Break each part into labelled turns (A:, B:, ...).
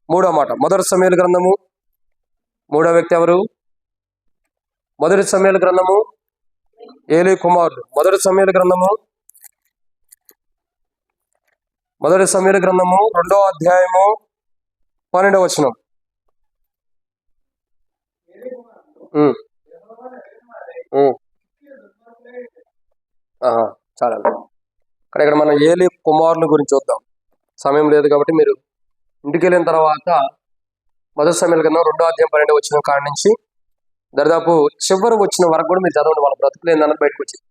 A: మూడో మాట మొదటి సమూయేలు గ్రంథము, మూడో వ్యక్తి ఎవరు? మొదటి సమూయేలు గ్రంథము ఏలీ కుమారుడు. మొదటి సమూయేలు గ్రంథము 2వ అధ్యాయము 12వ వచనం. చాలా ఇక్కడ మనం ఏలీ కుమారుల గురించి చూద్దాం. సమయం లేదు కాబట్టి మీరు ఇంటికి వెళ్ళిన తర్వాత మొదటి సమూయేలు గ్రంథం 2వ అధ్యాయం 12వ వచనం కాడి నుంచి దాదాపు చివరి వచ్చిన వరకు కూడా మీరు చదవండి. వాళ్ళ బ్రతుకులు ఏందన్నది బయటకు వచ్చింది.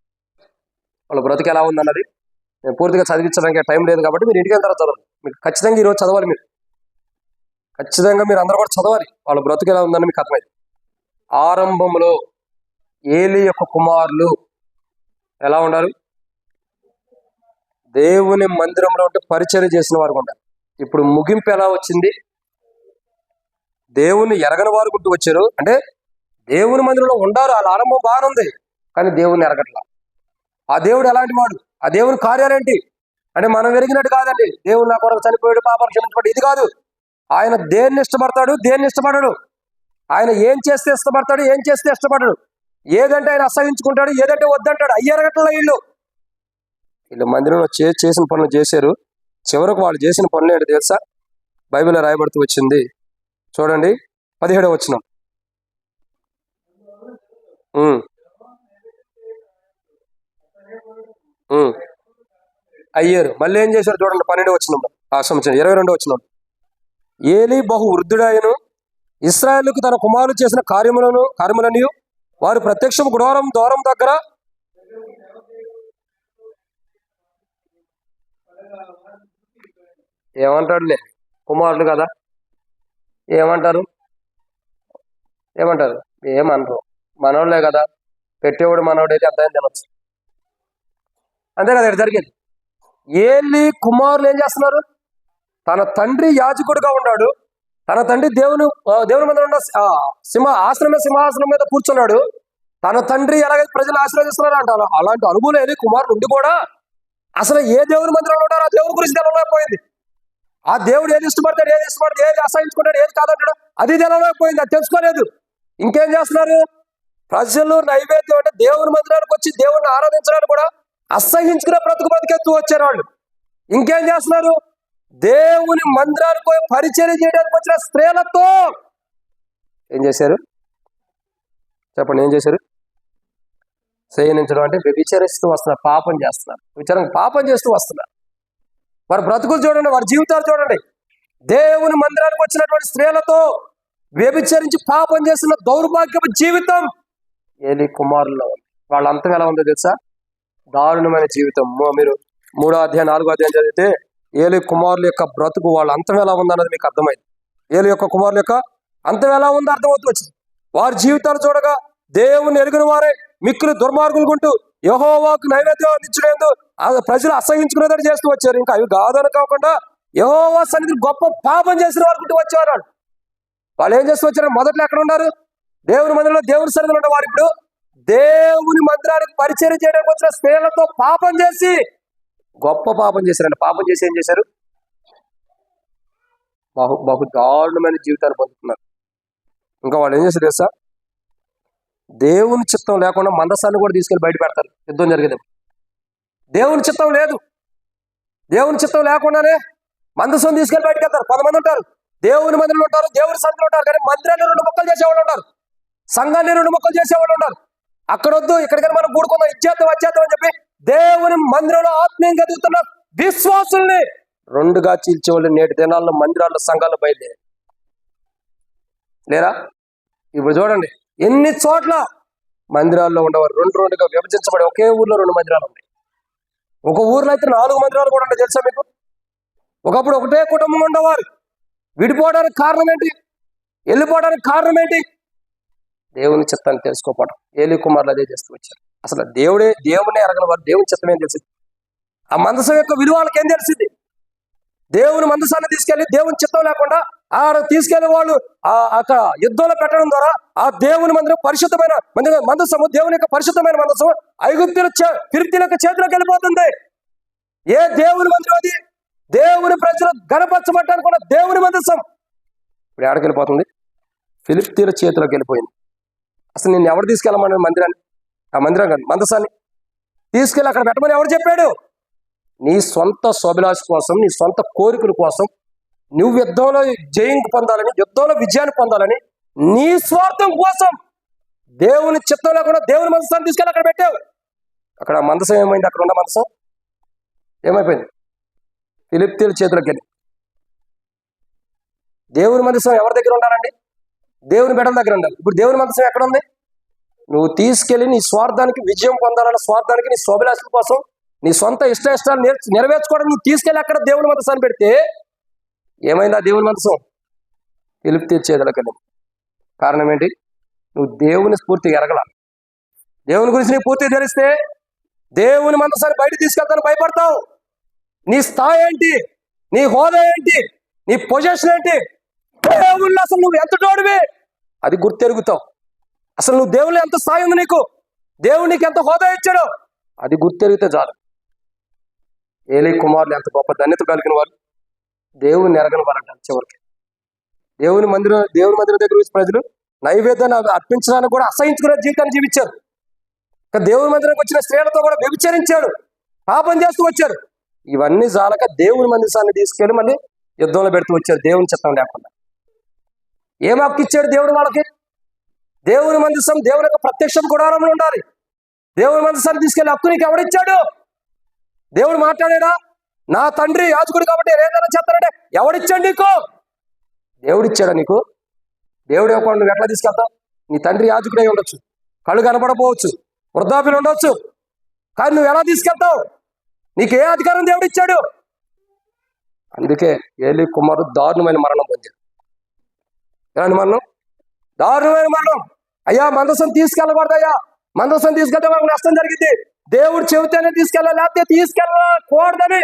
A: వాళ్ళ బ్రతుకు ఎలా ఉందన్నది నేను పూర్తిగా చదివించడానికి టైం లేదు కాబట్టి మీరు ఇంటికి తర్వాత చదవండి. మీకు ఖచ్చితంగా ఈరోజు చదవాలి. మీరు ఖచ్చితంగా మీరు అందరూ కూడా చదవాలి. వాళ్ళ బ్రతుకు ఎలా ఉందని మీకు అర్థమైంది. ఆరంభంలో ఏలీ యొక్క కుమారులు ఎలా ఉండాలి? దేవుని మందిరంలో ఉంటే పరిచర్య చేసిన వారు ఉండాలి. ఇప్పుడు ముగింపు ఎలా వచ్చింది? దేవుని ఎరగని వారు గుర్తు వచ్చారు. అంటే దేవుని మందిరంలో ఉండారు, వాళ్ళ ఆరంభం బాగుంది, కానీ దేవుని ఎరగట్లా. ఆ దేవుడు ఎలాంటి వాడు? ఆ దేవుని కార్యాలేంటి అంటే మనం వెరిగినట్టు కాదండి. దేవుడు నా కొరకు చనిపోయాడు, పాపాలు క్షమించబడి ఇది కాదు. ఆయన దేన్ని ఇష్టపడతాడు, దేన్ని ఇష్టపడడు. ఆయన ఏం చేస్తే ఇష్టపడతాడు, ఏం చేస్తే ఇష్టపడడు. ఏదంటే ఆయన అసహించుకుంటాడు, ఏదంటే వద్దంటాడు. అయ్యరగట్ల వీళ్ళు మందిరంలో చేసిన పనులు చేశారు. చివరకు వాళ్ళు చేసిన పనులు ఏంటి తెలుసా? బైబిల్లో రాయబడుతూ వచ్చింది. చూడండి 17వ వచనం. అయ్యారు. మళ్ళీ ఏం చేశారు చూడండి 12వ వచనం, 22వ వచనం. ఏలీ బహు వృద్ధుడాయను, ఇశ్రాయేలుకు తన కుమారులు చేసిన కార్యములని వారు ప్రత్యక్షం గుడారం ద్వారం దగ్గర ఏమంటాడులే, కుమారులు కదా ఏమంటారు ఏమనరు. మనోళ్ళే కదా, పెట్టేవాడు మనోడైతే అర్థం తినొచ్చు. అంతే కదా ఇక్కడ జరిగేది. ఏలీ కుమారులు ఏం చేస్తున్నారు? తన తండ్రి యాజకుడుగా ఉన్నాడు, తన తండ్రి దేవుని మందిరం ఉన్న సింహాసనం మీద కూర్చున్నాడు. తన తండ్రి ఎలాగైతే ప్రజలు ఆశీర్వదిస్తున్నారు అంటారు, అలాంటి అనుభవం ఏది కుమారుడు ఉండి కూడా అసలు ఏ దేవుని మందిరంలో ఉంటారో ఆ దేవుని గురించి తెలవలేకపోయింది. ఆ దేవుడు ఏది ఇష్టపడతాడు, ఏది అసహించుకుంటాడు, ఏది కాదంటాడు అది తెలవలేకపోయింది. అది తెలుసుకోలేదు. ఇంకేం చేస్తున్నారు? ప్రజలు నైవేద్యం అంటే దేవుని మందిరానికి వచ్చి దేవుడిని ఆరాధించడానికి కూడా అసహించుకునే బ్రతికెత్తు వచ్చారు వాళ్ళు. ఇంకేం చేస్తున్నారు? దేవుని మందిరానికి పోయి పరిచర్య చేయడానికి వచ్చిన స్త్రీలతో ఏం చేశారు చెప్పండి? ఏం చేశారు? శయనించడం అంటే వ్యభిచరిస్తూ వస్తున్నారు, పాపం చేస్తున్నారు. పాపం చేస్తూ వస్తున్నారు. వారి బ్రతుకులు చూడండి, వారి జీవితాలు చూడండి. దేవుని మందిరానికి వచ్చినటువంటి స్త్రీలతో వ్యభిచరించి పాపం చేస్తున్న దౌర్భాగ్యపు జీవితం ఏలీ కుమారుల్లో ఉంది. వాళ్ళ అంతం ఎలా ఉందో తెలుసా? దారుణమైన జీవితం. మీరు 3వ అధ్యాయం 4వ అధ్యాయం చదివితే ఏలీ కుమారుల యొక్క బ్రతుకు వాళ్ళ అంతం ఎలా ఉందన్నది మీకు అర్థమైంది. ఏలీ యొక్క కుమారుల యొక్క అంతం ఎలా ఉందో అర్థమవుతూ వచ్చింది. వారి జీవితాలు చూడగా దేవుని ఎరుగిన వారే మిక్కులు దుర్మార్గులు గుంటూ యెహోవాకు నైవేద్యం అందించలేదు ప్రజలు అసహించుకునేదని చేస్తూ వచ్చారు. ఇంకా అవి కాదని కాకుండా యెహోవా సన్నిధిని గొప్ప పాపం చేసిన వారు గుంటూ వచ్చేవారు. వాళ్ళు ఏం చేస్తూ వచ్చారు? మొదట్లో ఎక్కడ ఉన్నారు? దేవుని మందిరంలో దేవుని సన్నిధిలో ఉండేవారు. ఇప్పుడు దేవుని మందిరానికి పరిచయం చేయడానికి వచ్చిన స్త్రీలతో పాపం చేసి గొప్ప పాపం చేశారండి. పాపం చేసి ఏం చేశారు? బహు దారుణమైన జీవితాన్ని పొందుతున్నారు. ఇంకా వాళ్ళు ఏం చేశారు తెలుసా? దేవుని చిత్తం లేకుండా మందసాన్ని కూడా తీసుకెళ్లి బయట పెడతారు. యుద్ధం జరిగేది దేవుని చిత్తం లేదు. దేవుని చిత్తం లేకుండానే మందసం తీసుకెళ్లి బయటకు వెళ్తారు. 10 మంది ఉంటారు, దేవుని మందిరంలో ఉంటారు, దేవుని సంఘంలో ఉంటారు, కానీ మందిరాన్ని 2 ముక్కలు చేసేవాళ్ళు ఉంటారు, సంఘాన్ని 2 ముక్కలు చేసేవాళ్ళు ఉంటారు. అక్కడ వద్దు, ఇక్కడికైనా మనం కూడుకుందాం, ఇచ్చేద్దాం అని చెప్పి దేవుని మందిరంలో ఆత్మీయంగా ఎదుగుతున్న విశ్వాసుల్ని 2గా చీల్చేవాళ్ళు నేటి దినాల్లో మందిరాల్లో సంఘాల్లో బయలుదేరి లేరా? ఇప్పుడు చూడండి ఎన్ని చోట్ల మందిరాల్లో ఉండేవారు 2గా విభజించబడి ఒకే ఊర్లో 2 మందిరాలు ఉన్నాయి. ఒక ఊర్లో అయితే 4 మందిరాలు కూడా ఉంటాయి తెలుసా మీకు? ఒకప్పుడు ఒకటే కుటుంబం ఉండేవారు. విడిపోవడానికి కారణం ఏంటి? వెళ్ళిపోవడానికి కారణం ఏంటి? దేవుని చిత్తాన్ని తెలుసుకోపోవడం. ఏలీ కుమారులు అదే చేస్తూ వచ్చారు. అసలు దేవుని ఎరగని వారు దేవుని చిత్తం ఏం తెలిసింది? ఆ మందసం యొక్క విలువ వాళ్ళకి ఏం తెలిసింది? దేవుని మందసాన్ని తీసుకెళ్లి దేవుని చిత్తం లేకుండా ఆడ తీసుకెళ్లే వాళ్ళు అక్కడ యుద్ధంలో పెట్టడం ద్వారా ఆ దేవుని మందిరం పరిశుద్ధమైన మందసము, దేవుని యొక్క పరిశుద్ధమైన మందసము ఫిలిష్తీయుల యొక్క చేతిలోకి వెళ్ళిపోతుంది. ఏ దేవుని మందిరం అది? దేవుని ప్రజలు గణపరచబడ్డానికి కూడా దేవుని మందసం. ఇప్పుడు ఎక్కడికి వెళ్ళిపోతుంది? ఫిలిష్తీయుల చేతిలోకి వెళ్ళిపోయింది. అసలు నిన్ను ఎవరు తీసుకెళ్ళమన్నాడు మందిరాన్ని? ఆ మందిరం కాదు, మందసాన్ని తీసుకెళ్ళి అక్కడ పెట్టమని ఎవరు చెప్పాడు? నీ సొంత స్వభిలాష కోసం, నీ సొంత కోరికల కోసం, నువ్వు యుద్ధంలో జయం పొందాలని, యుద్ధంలో విజయాన్ని పొందాలని, నీ స్వార్థం కోసం దేవుని చిత్తం లేకుండా దేవుని మందసాన్ని తీసుకెళ్ళి అక్కడ పెట్టావు. అక్కడ మందసం ఏమైంది? అక్కడ ఉన్న మందసం ఏమైపోయింది? ఫిలిష్తీయుల చేతిలోకి వెళ్ళి. దేవుని మందసం ఎవరి దగ్గర ఉండాలండి? దేవుని బిడ్డల దగ్గర ఉండాలి. ఇప్పుడు దేవుని మందసం ఎక్కడ ఉంది? నువ్వు తీసుకెళ్ళి నీ స్వార్థానికి విజయం పొందాలన్న స్వార్థానికి, నీ స్వభిలాషం కోసం, నీ సొంత ఇష్టాలు నెరవేర్చుకోవడం నువ్వు తీసుకెళ్ళి అక్కడ దేవుని మందసాన్ని పెడితే ఏమైంది? ఆ దేవుని మందసం ఫిలిష్తీయుల చేతిలోకి వెళ్ళింది. కారణం ఏంటి? నువ్వు దేవుని స్ఫూర్తిగా ఎరగల. దేవుని గురించి నీకు పూర్తిగా తెలిస్తే దేవుని మందసాన్ని బయట తీసుకెళ్తాను భయపడతావు. నీ స్థాయి ఏంటి, నీ హోదా ఏంటి, నీ పొజిషన్ ఏంటి, దేవుళ్ళు అసలు నువ్వు ఎంత తోడివి అది గుర్తెరుగుతావు. అసలు నువ్వు దేవుళ్ళు ఎంత స్థాయి ఉంది నీకు, దేవుడు నీకు ఎంత హోదా ఇచ్చాడు అది గుర్తెరిగితే చాలు. ఏలీ కుమారులు ఎంత గొప్ప ధన్యత కలిగిన వాళ్ళు, దేవుని ఎరగని వారంట. చివరికి దేవుని మందిరం దగ్గర వచ్చి ప్రజలు నైవేద్యాన్ని అర్పించడానికి కూడా అసహించుకునే జీవితాన్ని జీవించారు. దేవుని మందిరానికి వచ్చిన స్త్రీలతో కూడా వ్యభిచరించాడు, పాపం చేస్తూ వచ్చారు. ఇవన్నీ జాలక దేవుని మందిరాన్ని తీసుకెళ్ళి మళ్ళీ యుద్ధంలో పెడుతూ వచ్చారు దేవుని చిత్తం లేకుండా. ఏం హక్కు ఇచ్చాడు దేవుడు వాళ్ళకి? దేవుని మందిరం దేవుని యొక్క ప్రత్యక్ష గుడారంలో ఉండాలి. దేవుని మందిరాన్ని తీసుకెళ్ళి హక్కు నీకు ఎవడిచ్చాడు? దేవుడు మాట్లాడాడా? నా తండ్రి యాజకుడు కాబట్టి ఏదైనా చేస్తానంటే ఎవడిచ్చాడు నీకు? దేవుడిచ్చాడా నీకు? దేవుడు ఇవ్వకుండా నువ్వు ఎట్లా తీసుకెళ్తావు? నీ తండ్రి యాజకుడే ఉండొచ్చు, కళ్ళు కనపడపోవచ్చు, వృద్ధాప్యులు ఉండొచ్చు, కానీ నువ్వు ఎలా తీసుకెళ్తావు? నీకు ఏ అధికారం దేవుడు ఇచ్చాడు? అందుకే ఏలీ కుమారుడు దారుణమైన మరణం పొందాడు. ఎలాంటి మరణం? దారుణమైన మరణం. అయ్యా మందసం తీసుకెళ్ళకూడదయ్యా, మందసం తీసుకెళ్తే మనకు నష్టం జరిగింది, దేవుడు చెబితేనే తీసుకెళ్ళాలి, లేకపోతే తీసుకెళ్ళకూడదని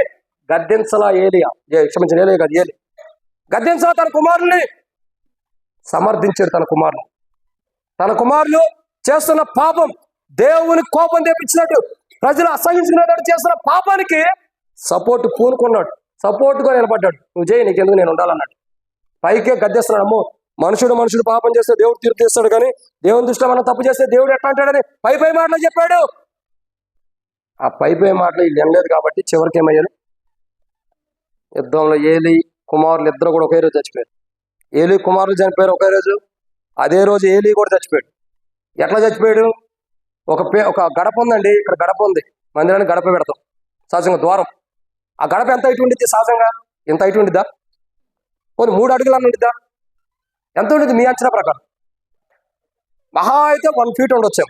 A: గద్దించలా ఏలియా. క్షమించిన ఏలియా కాదు, ఏలి గద్దించలా తన కుమారుల్ని సమర్థించాడు. తన కుమారులు చేస్తున్న పాపం దేవుని కోపం తెప్పించినట్టు, ప్రజలు అసహించుకునేటట్టు చేస్తున్న పాపానికి సపోర్ట్ పూనుకున్నాడు, సపోర్ట్గా నిలబడ్డాడు. నువ్వు చేయి, నీకెందుకు, నేను ఉండాలన్నాడు. పైకే గద్దెస్తున్నాడు. అమ్మో మనుషుడు పాపం చేస్తే దేవుడు తీర్పు తీస్తాడు, కానీ దేవుని దృష్టిలో మనం తప్పు చేస్తే దేవుడు ఎట్లా అంటాడని పై మాటలు చెప్పాడు. ఆ పై మాటలు వీళ్ళు వినలేదు కాబట్టి చివరికి ఏమయ్యారు? యుద్ధంలో ఏలీ కుమారులు ఇద్దరు కూడా ఒకే రోజు చచ్చిపోయారు. ఏలీ కుమారులు చనిపోయారు ఒకే రోజు. అదే రోజు ఏలీ కూడా చచ్చిపోయాడు. ఎట్లా చచ్చిపోయాడు? ఒక గడప ఉందండి, ఇక్కడ గడప ఉంది, మందిరానికి గడప పెడతాం సహజంగా, ద్వారం. ఆ గడప ఎంత హైట్ ఉండిద్ది? సహజంగా ఎంత హైట్ ఉండిద్దా? కొన్ని 3 అడుగులు అన్న ఉండిద్దా? ఎంత ఉండిద్ది మీ అంచనా ప్రకారం? మహా అయితే 1 ఫీట్ ఉండొచ్చాం.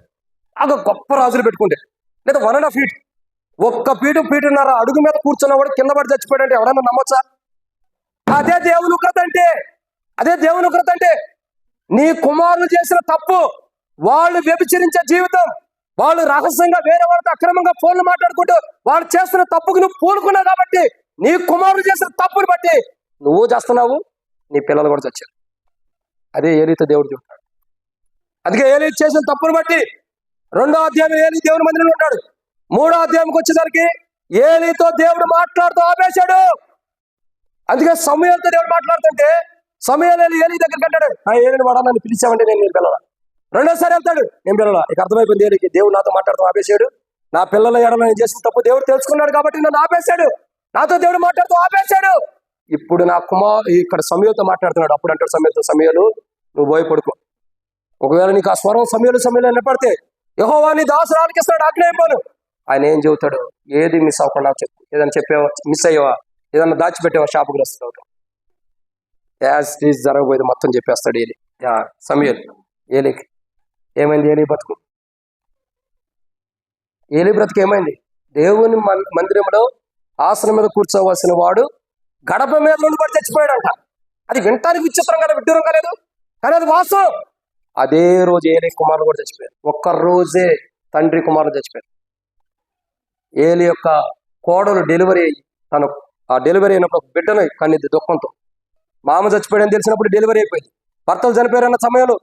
A: బాగా గొప్ప రాజులు పెట్టుకుంటే, లేదా 1.5 ఫీట్. 1 ఫీటున్నర అడుగు మీద కూర్చున్న వాడు కింద పడి చచ్చిపోయాడు అంటే ఎవడన్నా నమ్మొచ్చా? అదే దేవుని ఉగ్రత అంటే. నీ కుమారులు చేసిన తప్పు, వాళ్ళు వ్యభిచరించే జీవితం, వాళ్ళు రహస్యంగా వేరే వాళ్ళతో అక్రమంగా ఫోన్లు మాట్లాడుకుంటూ వాళ్ళు చేస్తున్న తప్పుకు నువ్వు పూనుకున్నావు కాబట్టి, నీ కుమారులు చేసిన తప్పుని బట్టి నువ్వు చేస్తున్నావు, నీ పిల్లలు కూడా చచ్చారు. అదే ఏలీతో దేవుడు చెప్తాడు. అందుకే ఏలీ చేసిన తప్పుని బట్టి 2వ అధ్యాయం ఏలీ దేవుని మందిరంలో ఉంటాడు. 3వ అధ్యాయంకి వచ్చేసరికి ఏలీతో దేవుడు మాట్లాడుతూ ఆపేశాడు. అందుకే సమూయేలుతో దేవుడు మాట్లాడుతుంటే సమూయేలు ఏలీ దగ్గరికి అంటాడు, ఏలీని వాడా, నన్ను పిలిచామంటే నేను పిల్లల. రెండోసారి వెళ్తాడు, నేను పిల్లల. ఇక అర్థమైపోయింది ఏలీకి, దేవుడు నాతో మాట్లాడుతూ ఆపేశాడు. నా పిల్లల ఎడల నేను చేసిన తప్పు దేవుడు తెలుసుకున్నాడు కాబట్టి నన్ను ఆపేశాడు, నాతో దేవుడు మాట్లాడుతూ ఆపేశాడు. ఇప్పుడు నా ఇక్కడ సమూయేలుతో మాట్లాడుతున్నాడు. అప్పుడు అంటాడు సమూయేలు నువ్వు పోయి పడుకో. ఒకవేళ నీకు ఆ స్వరం సమూయేలు వినపడితే యెహోవా నీ దాసుడు ఆలకిస్తాడు, ఆజ్ఞాయింపాను. ఆయన ఏం చెబుతాడు? ఏది మిస్ అవ్వకుండా చెప్పు. ఏదైనా చెప్పావా, మిస్ అయ్యావా, ఏదన్నా దాచిపెట్టావా, శాపగ్రస్తుడు అవుతావు. యాజ్ ఈజ్ జరగబోయేది మొత్తం చెప్పేస్తాడు ఏలీ. సమూయేలు ఏలీకి ఏమైంది? ఏలీ బ్రతుకు ఏమైంది? దేవుని మందిరంలో ఆసనం మీద కూర్చోవలసిన వాడు గడప మీద నుండి పడి చచ్చిపోయాడంట. అది వింటానికి విచిత్రం కదా, విడ్డూరం కాలేదు, కానీ అది వాస్తవం. అదే రోజు ఏలీ కుమారులు కూడా చచ్చిపోయారు. ఒక్కరోజే తండ్రి కుమారులు చచ్చిపోయారు. ఏలీ యొక్క కోడలు డెలివరీ అయ్యి తను ఆ డెలివరీ అయినప్పుడు ఒక బిడ్డను కన్నిద్ది దుఃఖంతో. మామ చచ్చిపోయాడని తెలిసినప్పుడు డెలివరీ అయిపోయింది. భర్తలు చనిపోయారు అన్న సమయంలో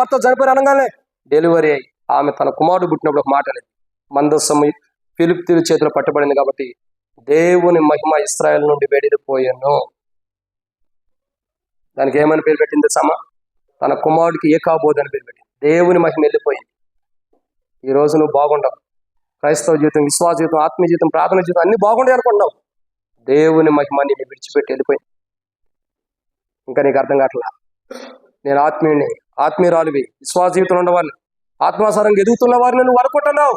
A: భర్తలు చనిపోయారు అనగానే డెలివరీ అయ్యి ఆమె తన కుమారుడు పుట్టినప్పుడు ఒక మాట అనేది, మందసం ఫిలిష్తీయుల చేతిలో పట్టబడింది కాబట్టి దేవుని మహిమ ఇశ్రాయేలు నుండి వెడిపోయాను. దానికి ఏమని పేరు పెట్టింది తన కుమారుడికి ఏకాబోధ అని పేరు పెట్టింది. దేవుని మహిమ వెళ్ళిపోయింది. ఈరోజు నువ్వు బాగుండవు. క్రైస్తవ జీవితం, విశ్వాస జీవితం, ఆత్మీయ జీవితం, ప్రార్థన జీవితం అన్ని బాగుంటాయి అనుకుంటున్నావు. దేవుని మహిమ నేను విడిచిపెట్టి వెళ్ళిపోయింది. ఇంకా నీకు అర్థం కావట్లా. నేను ఆత్మీయుని, ఆత్మీయురాలివి, విశ్వాస జీవితంలో ఉన్నవారిని, ఆత్మాసారంగా ఎదుగుతున్న వారిని నువ్వు అనుకుంటున్నావు.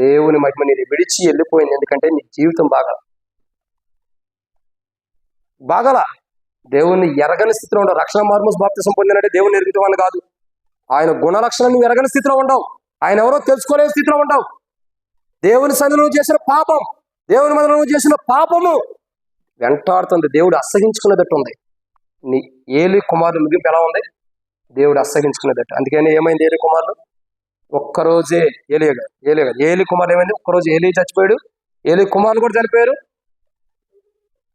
A: దేవుని మహిమ నేను విడిచి వెళ్ళిపోయింది. ఎందుకంటే నీ జీవితం బాగలా. దేవుణ్ణి ఎరగని స్థితిలో ఉండవు. రక్షణ మార్మోస్ బాప్తిసం పొందినంటే దేవుని ఎరుగుతాం అని కాదు. ఆయన గుణలక్షణం నువ్వు ఎరగని స్థితిలో ఉండవు. ఆయన ఎవరో తెలుసుకోలేని స్థితిలో ఉండవు. దేవుని సన్నిధిలో చేసిన పాపం, దేవుని మందిరంలో చేసిన పాపము వెంటాడుతుంది. దేవుడు అసహించుకునేటట్టు ఉంది. నీ ఏలి కుమారుడు ముగింపు ఎలా ఉంది? దేవుడు అసహించుకునేటట్టు. అందుకని ఏమైంది? ఏలి కుమారుడు ఒక్కరోజే ఏలి కుమారుడు ఏమైంది? ఒక్కరోజు ఏలి చచ్చిపోయాడు. ఏలి కుమారుడు కూడా చనిపోయారు.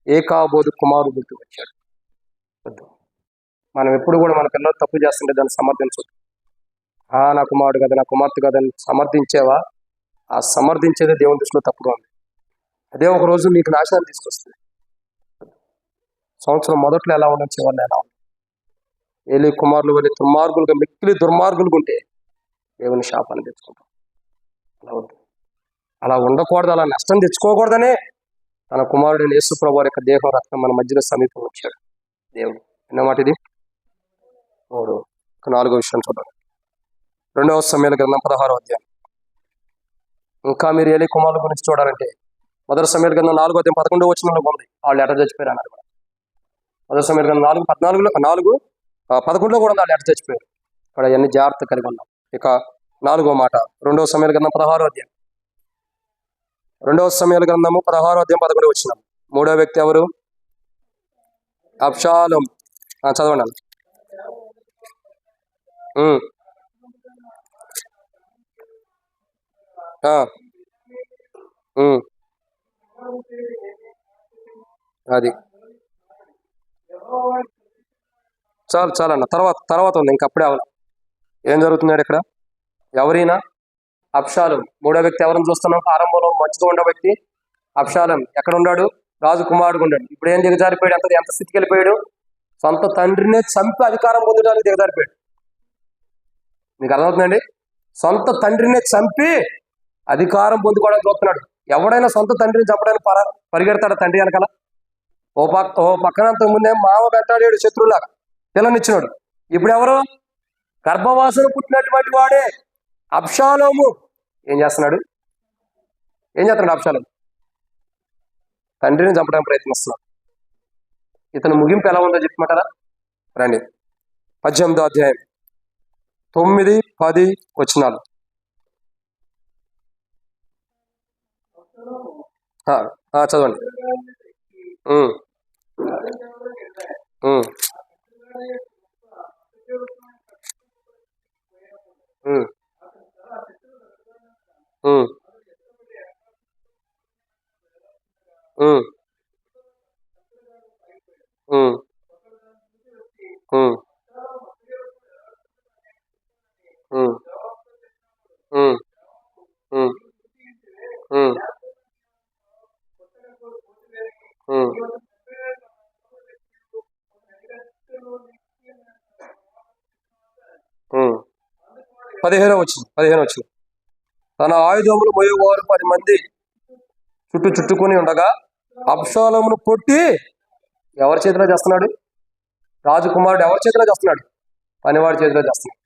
A: ఏకాబోధు కుమారుడు గుర్తు వచ్చాడు. మనం ఎప్పుడు కూడా మన పిల్లలు తప్పు చేస్తుంటే దాన్ని సమర్థించదు. నా కుమారుడు కదా, నా కుమార్తె కదా అని సమర్థించేవా? ఆ సమర్థించేదే దేవుని దృష్టిలో తప్పుగా ఉంది. అదే ఒక రోజు నీకు నాశనాన్ని తీసుకొస్తుంది. సంవత్సరం మొదట్లో ఎలా ఉండదు, చివరిలో ఎలా ఉంది? ఏలి కుమారులు వెళ్ళి దుర్మార్గులుగా, మిక్కిలి దుర్మార్గులుగా ఉంటే దేవుని శాపాన్ని తెచ్చుకుంటాం. అలా వద్దు, అలా ఉండకూడదు, అలా నష్టం తెచ్చుకోకూడదనే తన కుమారుడైన యేసు ప్రభువు యొక్క దేహం, రక్తం మన మధ్యలో సమీపం వచ్చాడు దేవుడు. ఎన్నమాట ఇది? 4వ విషయం చూడండి. 2వ సమూయేలు గ్రంథం 16వ అధ్యాయం. ఇంకా మీరు ఏలి కుమారుల గురించి చూడాలంటే 1వ సమూయేలు గ్రంథం 4వ అధ్యాయం 11వ వచనంలో ఉంది. వాళ్ళు ఎట చచ్చిపోయారు అన్నారు. 1వ సమూయేలు గ్రంథం 4:11లో కూడా వాళ్ళు ఎట చచ్చిపోయారు. ఇక్కడ అవన్నీ జాగ్రత్త కలిగి ఉన్నాం. ఇక 4వ మాట 2వ సమూయేలు గ్రంథం 16వ అధ్యాయం. 2వ సమూయేలు గ్రంథము 16వ అధ్యాయం 11వ వచనం. 3వ వ్యక్తి ఎవరు? అబ్షాలోము. చదవండి. అది చాలన్న. తర్వాత ఉంది, ఇంకప్పుడే అవ్వాలి. ఏం జరుగుతున్నాడు ఇక్కడ? ఎవరైనా అబ్షాలోము. 3వ వ్యక్తి ఎవరిని చూస్తున్నాం? ఆరంభంలో మంచిగా ఉండే వ్యక్తి అబ్షాలోము. ఎక్కడ ఉన్నాడు? రాజు కుమారుడు ఉన్నాడు. ఇప్పుడు ఏం దిగజారిపోయాడు? ఎంత స్థితికి వెళ్ళిపోయాడు? సొంత తండ్రినే చంపి అధికారం పొందడానికి దిగజారిపోయాడు. మీకు అర్థమవుతుందండి? సొంత తండ్రినే చంపి అధికారం పొందుకోవడానికి చూస్తున్నాడు. ఎవడైనా సొంత తండ్రిని చంపడానికి పరిగెడతాడు తండ్రి వెనకాల? ఓ పక్కన ముందే మామ వెంటాడాడు శత్రువులాగా, పిల్లనిచ్చినాడు. ఇప్పుడు ఎవరు? గర్భవాసన పుట్టినటువంటి వాడే అబ్షాలోము. ఏం చేస్తున్నాడు అబ్షాలోము? తండ్రిని చంపడానికి ప్రయత్నిస్తున్నాడు. ఇతను ముగింపు ఎలా ఉందో చెప్పమంటారా? రండి. 18వ అధ్యాయం 9, 10 వచనాలు. చదవండి. పదిహేను వచ్చిన తన ఆయుధములు మోయేవారు 10 మంది చుట్టుకుని ఉండగా అబ్షాలోమును కొట్టి ఎవరి చేతిలో చేస్తున్నాడు? రాజకుమారుడు ఎవరి చేతిలో చేస్తున్నాడు? పనివాడి చేతిలో చేస్తున్నాడు.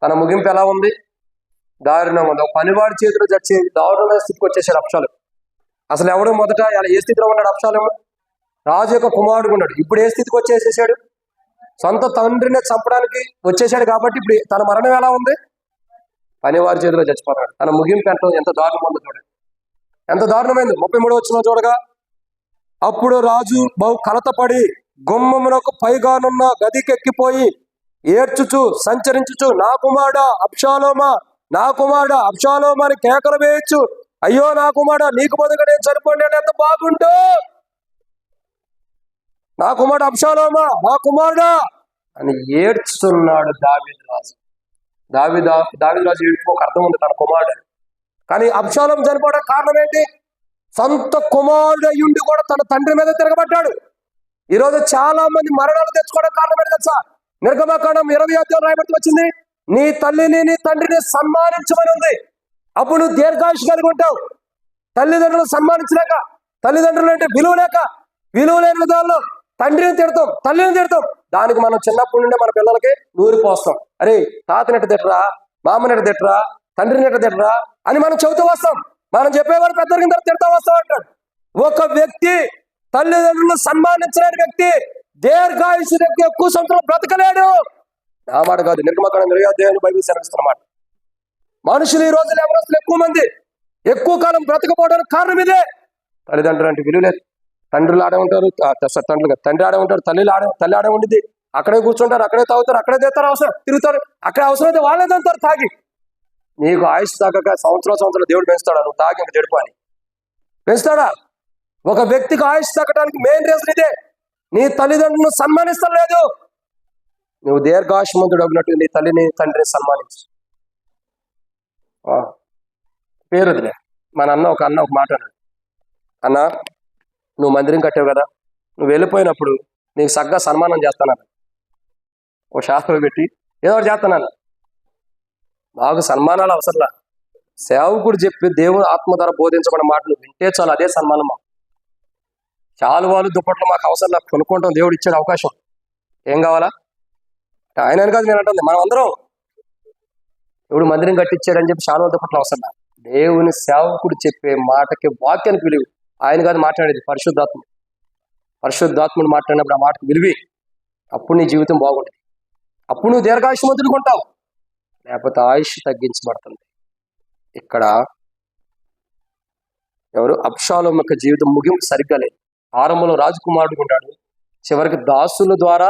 A: తన ముగింపు ఎలా ఉంది? దారుణంగా ఉంది. పనివాడి చేతిలో చచ్చే దారుణమైన స్థితికి వచ్చేసాడు అబ్షాలోము. అసలు ఎవడు మొదట ఏ స్థితిలో ఉన్నాడు? అబ్షాలోము రాజు యొక్క కుమారుడు ఉన్నాడు. ఇప్పుడు ఏ స్థితికి వచ్చేసేసాడు? సొంత తండ్రిని చంపడానికి వచ్చేసాడు. కాబట్టి ఇప్పుడు తన మరణం ఎలా ఉంది? పనివారి చేతిలో చచ్చిపోతాడు. తన ముగింపు ఎంత దారుణం ఉందో చూడండి. ఎంత దారుణమైంది. 33వ వచనం చూడగా, అప్పుడు రాజు బహు కలతపడి గుమ్మమునకు పైగానున్న గదికెక్కిపోయి ఏడ్చుచు సంచరించుచు నా కుమారుడా అబ్షాలోమా, నా కుమారుడా అబ్షాలోమా అని కేకలు వేయచ్చు. అయ్యో నా కుమారుడా, నీకు బదులుగా నేను చనిపోయినా ఎంత బాగుంటూ, నా కుమారుడు అబ్షాలోమా, నా కుమారుడా అని ఏడ్చుతున్నాడు దావీదు రాజు. దావీదు రాజు ఏడుపు ఒక అర్థం ఉంది, తన కుమారుడు. కానీ అబ్షాలోము చనిపోవడానికి కారణం ఏంటి? సొంత కుమారుడు అయ్యుండి కూడా తన తండ్రి మీద తిరగబడ్డాడు. ఈరోజు చాలా మంది మరణాలు తెచ్చుకోవడం కారణం ఏంటి తెలుసా? నిర్గమకాండం 20 రాయబడి వచ్చింది, నీ తల్లిని నీ తండ్రిని సన్మానించమని ఉంది. అప్పుడు నువ్వు దీర్ఘాయుష్ కలిగి ఉంటావు. తల్లిదండ్రులు సన్మానించలేక, తల్లిదండ్రులు అంటే విలువ లేని విధాల్లో తండ్రిని తిడతాం, తల్లిని తిడతాం. దానికి మనం చిన్నప్పటి నుండి మన పిల్లలకి నూరిపోస్తాం. అరే తాతనెట్ట తిట్టరా, మామనెట్ట తిట్టరా, తండ్రినెట్ట తిట్టరా అని మనం చెబుతూ వస్తాం. మనం చెప్పేవారు పెద్దరిగిన తర్వాత తిడతా వస్తాం అంటాడు. ఒక వ్యక్తి తల్లిదండ్రులను సన్మానించలేని వ్యక్తి దీర్ఘాయుషు ఎక్కువ సంవత్సరం బ్రతకలేడు. నా మాట కాదు, నిర్గమకాండం 20 బైబిల్ సెలవిస్తున్నమాట. మనుషులు ఈ రోజులు ఎవరస్తులు ఎక్కువ మంది ఎక్కువ కాలం బ్రతకపోవడానికి కారణం ఇదే. తల్లిదండ్రులు అంటే విలువ లేదు. తండ్రులు ఆడే ఉంటారు, తండ్రి ఆడే ఉంటారు, తల్లి ఆడే ఉండిద్ది. అక్కడే కూర్చుంటారు, అక్కడే తాగుతారు, అక్కడే తెస్తారు, అవసరం తిరుగుతారు. అక్కడే అవసరం అయితే వాళ్ళే తంటారు తాగి. నీకు ఆయుష్ తాగక సంవత్సరం దేవుడు పెంచుతాడా? నువ్వు తాగి ఇంక చెడుపు అని పెంచుతాడా? ఒక వ్యక్తికి ఆయుష్ తగ్గడానికి మెయిన్ రీజన్ ఇదే, నీ తల్లిదండ్రులను సన్మానిస్తలేదు. నువ్వు దీర్ఘాయుష్మంతుడు అన్నట్టు నీ తల్లిని తండ్రిని సన్మానించు. పేరుదిలే. మన ఒక అన్న ఒక మాట అన్నాడు, అన్న నువ్వు మందిరం కట్టావు కదా, నువ్వు వెళ్ళిపోయినప్పుడు నీకు సగ్గా సన్మానం చేస్తాను. ఓ శాస్త్రం పెట్టి ఏదో ఒకటి చేస్తున్నాను. మాకు సన్మానాలు అవసరంలా, సేవకుడు చెప్పి దేవుడు ఆత్మ ద్వారా బోధించబడిన మాటలు వింటే చాలు, అదే సన్మానం. మాకు చాలువాలు దుప్పట్లు మాకు అవసరంలా, కొనుక్కుంటాం. దేవుడు ఇచ్చాడు అవకాశం. ఏం కావాలా? ఆయన కాదు నేను అంటుంది, మనం అందరం దేవుడు మందిరం కట్టించాడని చెప్పి చాలువాలు దుప్పట్లు అవసరంలా. దేవుని సేవకుడు చెప్పే మాటకి వాక్యానికి విలువ. ఆయన కాదు మాట్లాడేది, పరిశుద్ధాత్ముడు మాట్లాడినప్పుడు ఆ మాటకు విలువి. అప్పుడు నీ జీవితం బాగుంటుంది. అప్పుడు నువ్వు దీర్ఘాయుష్మంతుడిగా ఉంటావు. లేకపోతే ఆయుష్ తగ్గించబడుతుంది. ఇక్కడ ఎవరు? అబ్షాలోము యొక్క జీవితం ముగింపు సరిగ్గా లేదు. ఆరంభంలో రాజకుమారుడు ఉంటాడు, చివరికి దాసుల ద్వారా,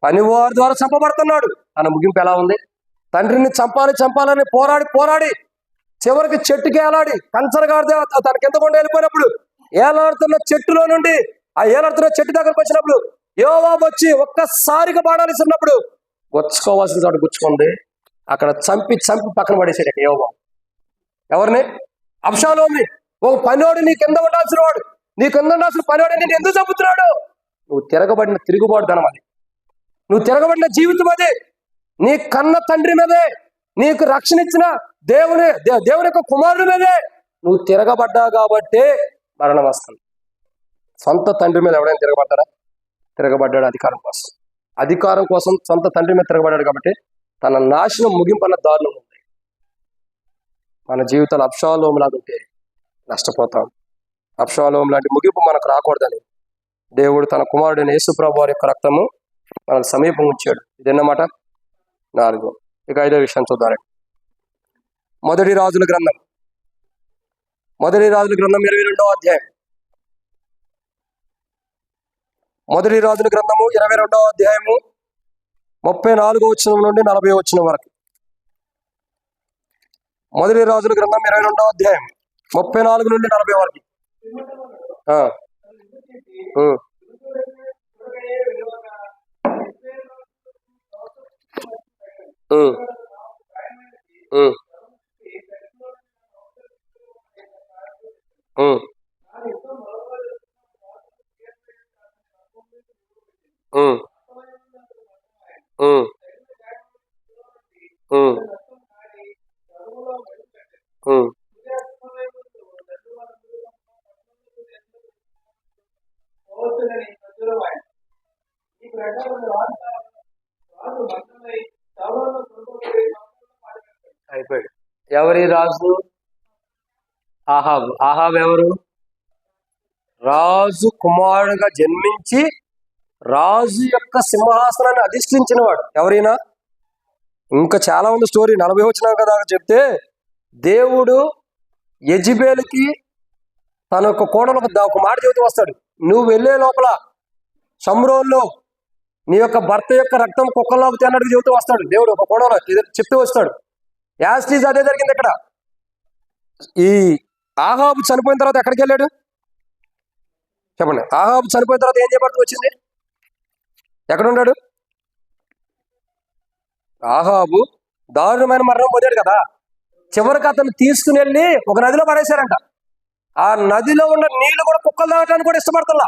A: పనివారి ద్వారా చంపబడుతున్నాడు. తన ముగింపు ఎలా ఉంది? తండ్రిని చంపాలని పోరాడి చివరికి చెట్టుకి ఏలాడి కంచరగాడితే తనకి ఎంత కొండ వెళ్ళిపోయినప్పుడు ఏలాడుతున్న చెట్టులో నుండి ఆ ఏలాడుతున్న చెట్టు దగ్గరకు వచ్చినప్పుడు యోవాబు వచ్చి ఒక్కసారిగా బాణాలిస్తున్నప్పుడు గుచ్చుకోవాల్సిన చోట గుచ్చుకుంది. అక్కడ చంపి పక్కన పడేసాడు యోవాబు. ఎవరిని? అబ్షాలోముని. ఒక పనివాడు నీ కింద ఉండాల్సిన వాడు, నీ కింద ఉండాల్సిన పనివాడు నేను ఎందుకు చంపుతున్నాడు? నువ్వు తిరగబడిన తిరుగుబాటు ధనం అది, నువ్వు తిరగబడిన జీవితం అది. నీ కన్న తండ్రి మీదే, నీకు రక్షణ ఇచ్చిన దేవుని యొక్క కుమారుడి మీదే నువ్వు తిరగబడ్డావు కాబట్టి మరణం వస్తుంది. సొంత తండ్రి మీద ఎవడైనా తిరగబడ్డాడు అధికారం కోసం సొంత తండ్రి మీద తిరగబడ్డాడు కాబట్టి తన నాశనం ముగింపు అన్న దారుణం ఉంది. మన జీవితాలు అబ్షాలోము లాగా ఉంటే నష్టపోతాం. అబ్షాలోము లాంటి ముగింపు మనకు రాకూడదని దేవుడు తన కుమారుడైన యేసుప్రభువు వారి యొక్క రక్తము మనకు సమీపం ఉంచాడు. ఇదన్నమాట 4. ఇక 5వ విషయం చూద్దాం. మొదటి రాజుల గ్రంథం 22వ అధ్యాయం. మొదటి రాజుల గ్రంథము 22వ అధ్యాయము 34వ వచనం నుండి 40వ వచనం వరకు. మొదటి రాజుల గ్రంథం 22వ అధ్యాయం 34 నుండి 40 వరకు. అయిపోయాడు. ఎవరి రాజు? ఆహాబు. ఆహాబు ఎవరు? రాజు కుమారుడుగా జన్మించి రాజు యొక్క సింహాసనాన్ని అధిష్ఠించిన వాడు. ఎవరైనా ఇంకా చాలా ఉంది స్టోరీ, 40 వచనం కదా చెప్తే, దేవుడు యెజబెలుకి తన యొక్క కోడలు ఒక మాట చెబుతూ వస్తాడు. నువ్వు వెళ్ళే లోపల షమ్రోన్లో నీ యొక్క భర్త యొక్క రక్తం కుక్కల్లోకి తిన్నట్టు చెబుతూ వస్తాడు దేవుడు. ఒక కోడలు చెప్తూ వస్తాడు. యాస్టీజ్ అదే జరిగింది ఇక్కడ. ఈ ఆహాబు చనిపోయిన తర్వాత ఎక్కడికి వెళ్ళాడు చెప్పండి? ఆహాబు చనిపోయిన తర్వాత ఏం చేయబడుతూ వచ్చింది? ఎక్కడున్నాడు? ఆహాబు దారుణమైన మరణం పొందాడు కదా. చివరికి అతను తీసుకుని వెళ్ళి ఒక నదిలో పడేశారంట. ఆ నదిలో ఉన్న నీళ్లు కూడా కుక్కలు తాగటానికి కూడా ఇష్టపడతల్లా.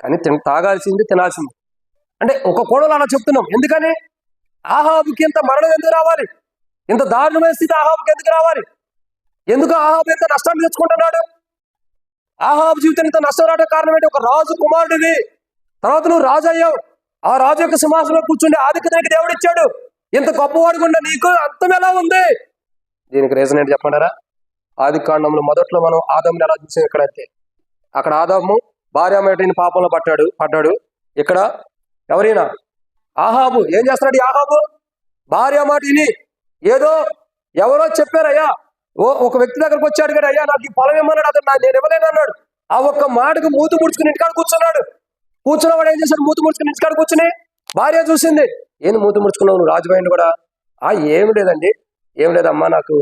A: కానీ తాగాల్సింది తినాల్సింది. అంటే ఒక కోణంలో అలా చెప్తున్నాం. ఎందుకని? ఆహాబుకి ఇంత మరణం ఎందుకు రావాలి? ఇంత దారుణమైన స్థితి ఆహాబుకి ఎందుకు రావాలి? ఎందుకు ఆహాబు ఇంత నష్టాన్ని తెచ్చుకుంటున్నాడు? ఆహాబు జీవితం ఇంత నష్టం రావడానికి కారణం ఏంటి? ఒక రాజు కుమారుడివి, తర్వాత నువ్వు రాజు అయ్యావు, ఆ రాజు యొక్క సింహాసనంలో కూర్చుండి ఆధిక్యతకి దేవుడు ఇచ్చాడు. ఇంత గొప్పవాడుకుండా నీకు అంతం ఎలా ఉంది? దీనికి రీజన్ ఏంటి చెప్పంటారా? ఆది కాండంలో మొదట్లో మనం ఆదాముని ఎలా చూసాం? ఇక్కడైతే అక్కడ ఆదాము భార్యామేటిని పాపంలో పడ్డాడు. ఇక్కడ ఎవరైనా ఆహాబు ఏం చేస్తున్నాడు? ఈ ఆహాబు భార్య మాటిని ఏదో ఎవరో చెప్పారయ్యా, ఒక వ్యక్తి దగ్గరకు వచ్చాడు కదా, అయ్యా నాకు ఈ పొలం ఏమన్నాడు, అతను నేను ఇవ్వలేను అన్నాడు. ఆ ఒక్క మాటకు మూతి ముడుచుకుని ఇంటికాడ కూర్చున్నాడు. కూర్చున్నవాడు ఏం చేశాడు? మూతి ముడుచుకుని ఇంటికాడ కూర్చుని భార్య చూసింది. ఏంది మూతి ముడుచుకున్నావు నువ్వు రాజుపోయింది కూడా? ఏమి లేదండి, ఏం లేదమ్మా, నాకు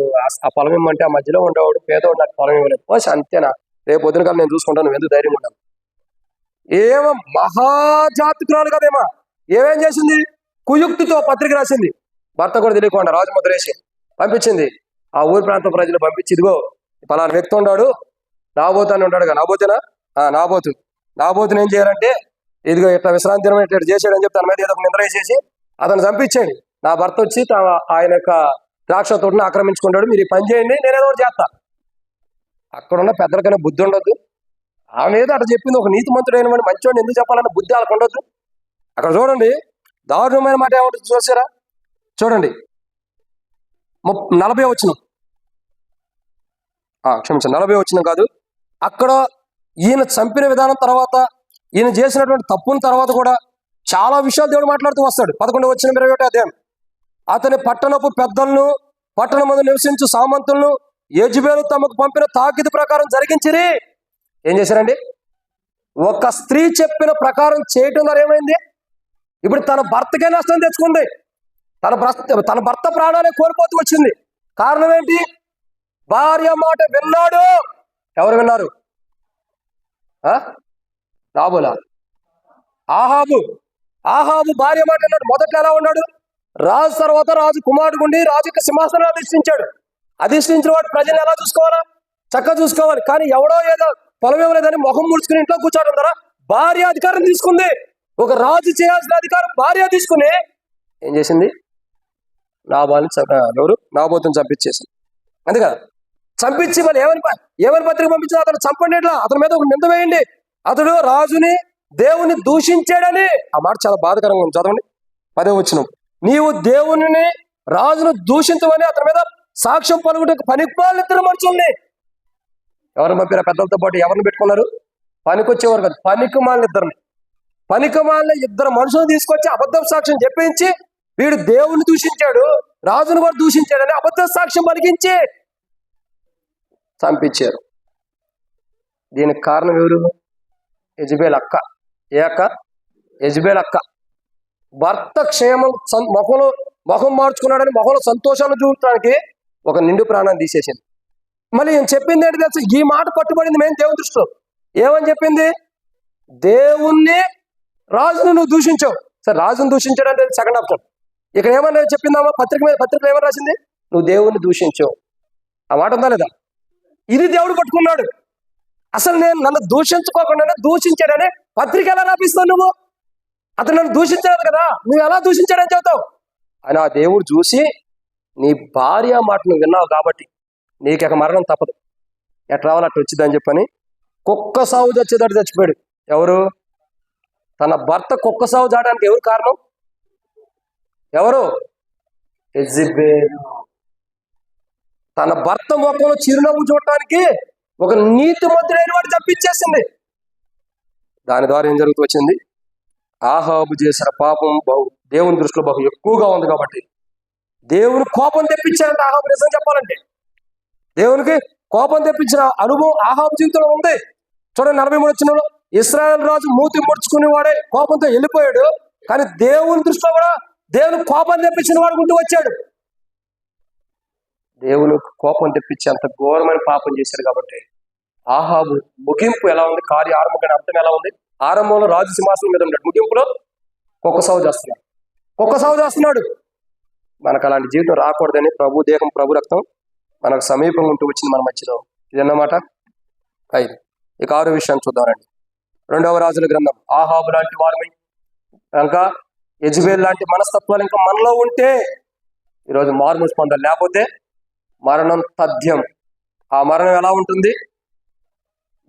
A: ఆ పొలం ఇమ్మంటే ఆ మధ్యలో ఉండేవాడు పేదవాడు, నాకు పొలం ఇవ్వలేదు. పోసి అంతేనా, రేపు పొద్దున కాదు నేను చూసుకుంటాను, నువ్వు ఎందుకు ధైర్యం ఉంటాను? ఏమో మహాజాతకురాలు కదేమా, ఏమేం చేసింది? కుయుక్తితో పత్రిక రాసింది. భర్త కూడా తెలియకుండా రాజముద్ర వేసి పంపించింది. ఆ ఊరి ప్రాంత ప్రజలు పంపించి, ఇదిగో పలానా వ్యక్తి ఉన్నాడు, నాబోతు అని ఉంటాడు కదా, నాబోతునా? నాబోతుని ఏం చేయాలంటే, ఇదిగో ఇట్లా విశ్రాంతి దినం ఇట్లా చేసాడని చెప్పి తన మీద ఏదో నిద్ర వేసేసి అతను చంపించండి. నా భర్త వచ్చి ఆయన యొక్క ద్రాక్ష తోటను ఆక్రమించుకుంటాడు, మీరు ఈ పని చేయండి, నేను ఏదో ఒకటి చేస్తా. అక్కడున్న పెద్దలకైనా బుద్ధి ఉండొద్దు? ఆమె ఏదో అట్లా చెప్పింది. ఒక నీతిమంతుడైన వాడిని మంచివాడిని ఎందుకు చెప్పాలన్న బుద్ధి వాళ్ళకు ఉండొద్దు? అక్కడ చూడండి, దారుణమైన మాట ఏమంటుంది చూసారా? చూడండి 40వ వచనం, క్షమించండి 40వ వచనం కాదు, అక్కడ ఈయన చంపిన విధానం తర్వాత, ఈయన చేసినటువంటి తప్పుల తర్వాత కూడా చాలా విషయాలు దేవుడు మాట్లాడుతూ వస్తాడు. 11వ వచనం 21వ అధ్యాయం, అతని పట్టణపు పెద్దలను, పట్టణం మందు నివసించు సామంతులను యెజెబెలు తమకు పంపిన తాకీదు ప్రకారం జరిగించిరి. ఏం చేశారండి? ఒక స్త్రీ చెప్పిన ప్రకారం చేయటం ద్వారా ఏమైంది? ఇప్పుడు తన భర్తకే నష్టం తెచ్చుకుంది. తన భర్త ప్రాణాలే కోల్పోతూ వచ్చింది. కారణం ఏంటి? భార్య మాట విన్నాడు. ఎవరు విన్నారు? నాబోలా? ఆహాబు భార్య మాట విన్నాడు. మొదట్లో ఎలా ఉన్నాడు? రాజు తర్వాత రాజు కుమారుడు ఉండి రాజు యొక్క సింహాసనం అధిష్ఠించాడు. అధిష్ఠించిన వాడు ప్రజలు ఎలా చూసుకోవాలా? చక్కగా చూసుకోవాలి. కానీ ఎవడో ఏదో పొలం ఇవ్వలేదని మొహం ముడుచుకుని ఇంట్లో కూర్చోవడం ద్వారా భార్య అధికారం తీసుకుంది. ఒక రాజు చేయాల్సిన అధికారం భార్య తీసుకుని ఏం చేసింది? నాబోతుని చంపించేసింది. అంతే కదా? చంపించి మళ్ళీ ఏమని పత్రిక పంపించింది? అతను చంపండి, ఇట్లా అతని మీద ఒక నింద వేయండి, అతడు రాజుని దేవుని దూషించాడని. ఆ మాట చాలా బాధకరంగా ఉంది. చదవండి 10వ వచనం, నీవు దేవుని రాజును దూషించమని అతని మీద సాక్ష్యం పలుకుటకు పనికిమాలిన ఇద్దరు మనుషుల్ని. ఎవరిని పంపిన? పెద్దలతో పాటు ఎవరిని పెట్టుకున్నారు? పనికొచ్చేవారు కాదు, పనికిమాలిన ఇద్దరు మనుషులు తీసుకొచ్చి అబద్ధం సాక్ష్యం చెప్పించి, వీడు దేవుని దూషించాడు, రాజును కూడా దూషించాడని అబద్ధ సాక్ష్యం పలికించి చంపించారు. దీనికి కారణం ఎవరు? యెజెబెలు అక్క. ఏ అక్క? యెజెబెలు అక్క. భర్త క్షేమం మొహం మార్చుకున్నాడని మొహంలో సంతోషాన్ని చూడటానికి ఒక నిండు ప్రాణాన్ని తీసేసింది. మళ్ళీ ఏం చెప్పింది ఏంటి తెలుసు? ఈ మాట పట్టుబడింది మేము దేవుని దృష్టిలో. ఏమని చెప్పింది? దేవుణ్ణి రాజును నువ్వు దూషించావు. సరే, రాజును దూషించాడంటే సెకండ్ ఆప్షన్. ఇక్కడ ఏమన్నా చెప్పిందామా? పత్రికలో ఏమని రాసింది? నువ్వు దేవుణ్ణి దూషించావు. ఆ మాట ఉందా లేదా? ఇది దేవుడు పట్టుకున్నాడు. అసలు నేను నన్ను దూషించుకోకుండా దూషించాడని పత్రిక ఎలా రాపిస్తావు నువ్వు? అతను నన్ను దూషించాడు కదా, నువ్వు ఎలా దూషించాడని చెబుతావు అని ఆ దేవుడు చూసి, నీ భార్య మాట నువ్వు విన్నావు కాబట్టి నీకు మరణం తప్పదు, ఎట్లా రావాలి అట్లా వచ్చిందని చెప్పని కుక్క సాగు చచ్చేదాడు చచ్చిపోయాడు. ఎవరు? తన భర్త కుక్క సాగు చావడానికి ఎవరు కారణం? ఎవరు? యెజెబెలు. తన భర్త ముఖంలో చిరునవ్వు చూడటానికి ఒక నీతిమంతుడైన వాడు చంపించేసింది. దాని ద్వారా ఏం జరుగుతూ వచ్చింది? ఆహాబు చేసిన పాపం దేవుని దృష్టిలో బహు ఎక్కువగా ఉంది కాబట్టి దేవుని కోపం తెప్పించారంటే ఆహాబు. నిజం చెప్పాలంటే దేవునికి కోపం తెప్పించిన అనుభవం ఆహాబు జీవితంలో ఉంది. చూడండి 43వ వచనంలో, ఇశ్రాయేలు రాజు మూతి ముడుచుకునే వాడే కోపంతో వెళ్ళిపోయాడు, కానీ దేవుని దృష్టిలో కూడా దేవుని కోపం తెప్పించిన వాడు ఉంటూ వచ్చాడు. దేవుని కోపం తెప్పించి అంత ఘోరమైన పాపం చేశాడు కాబట్టి ఆహాబు ముగింపు ఎలా ఉంది? కార్య ఆరంభం కానీ అర్థం ఎలా ఉంది? ఆరంభంలో రాజు సింహాసనం మీద ఉన్నాడు, ముగింపులో కుక్క సాగు చేస్తున్నాడు. మనకు అలాంటి జీవితం రాకూడదని ప్రభు దేహం ప్రభు రక్తం మనకు సమీపంగా ఉంటూ వచ్చింది మన మధ్యలో. ఇదన్నమాట 5. ఇక 6వ విషయాన్ని చూద్దామండి. రెండవ రాజుల గ్రంథం. ఆహాబు లాంటి వారమై ఇంకా యెజబెల్ లాంటి మనస్తత్వాలు ఇంకా మనలో ఉంటే ఈరోజు మారుమూసి పొందాలి, లేకపోతే మరణం తథ్యం. ఆ మరణం ఎలా ఉంటుంది?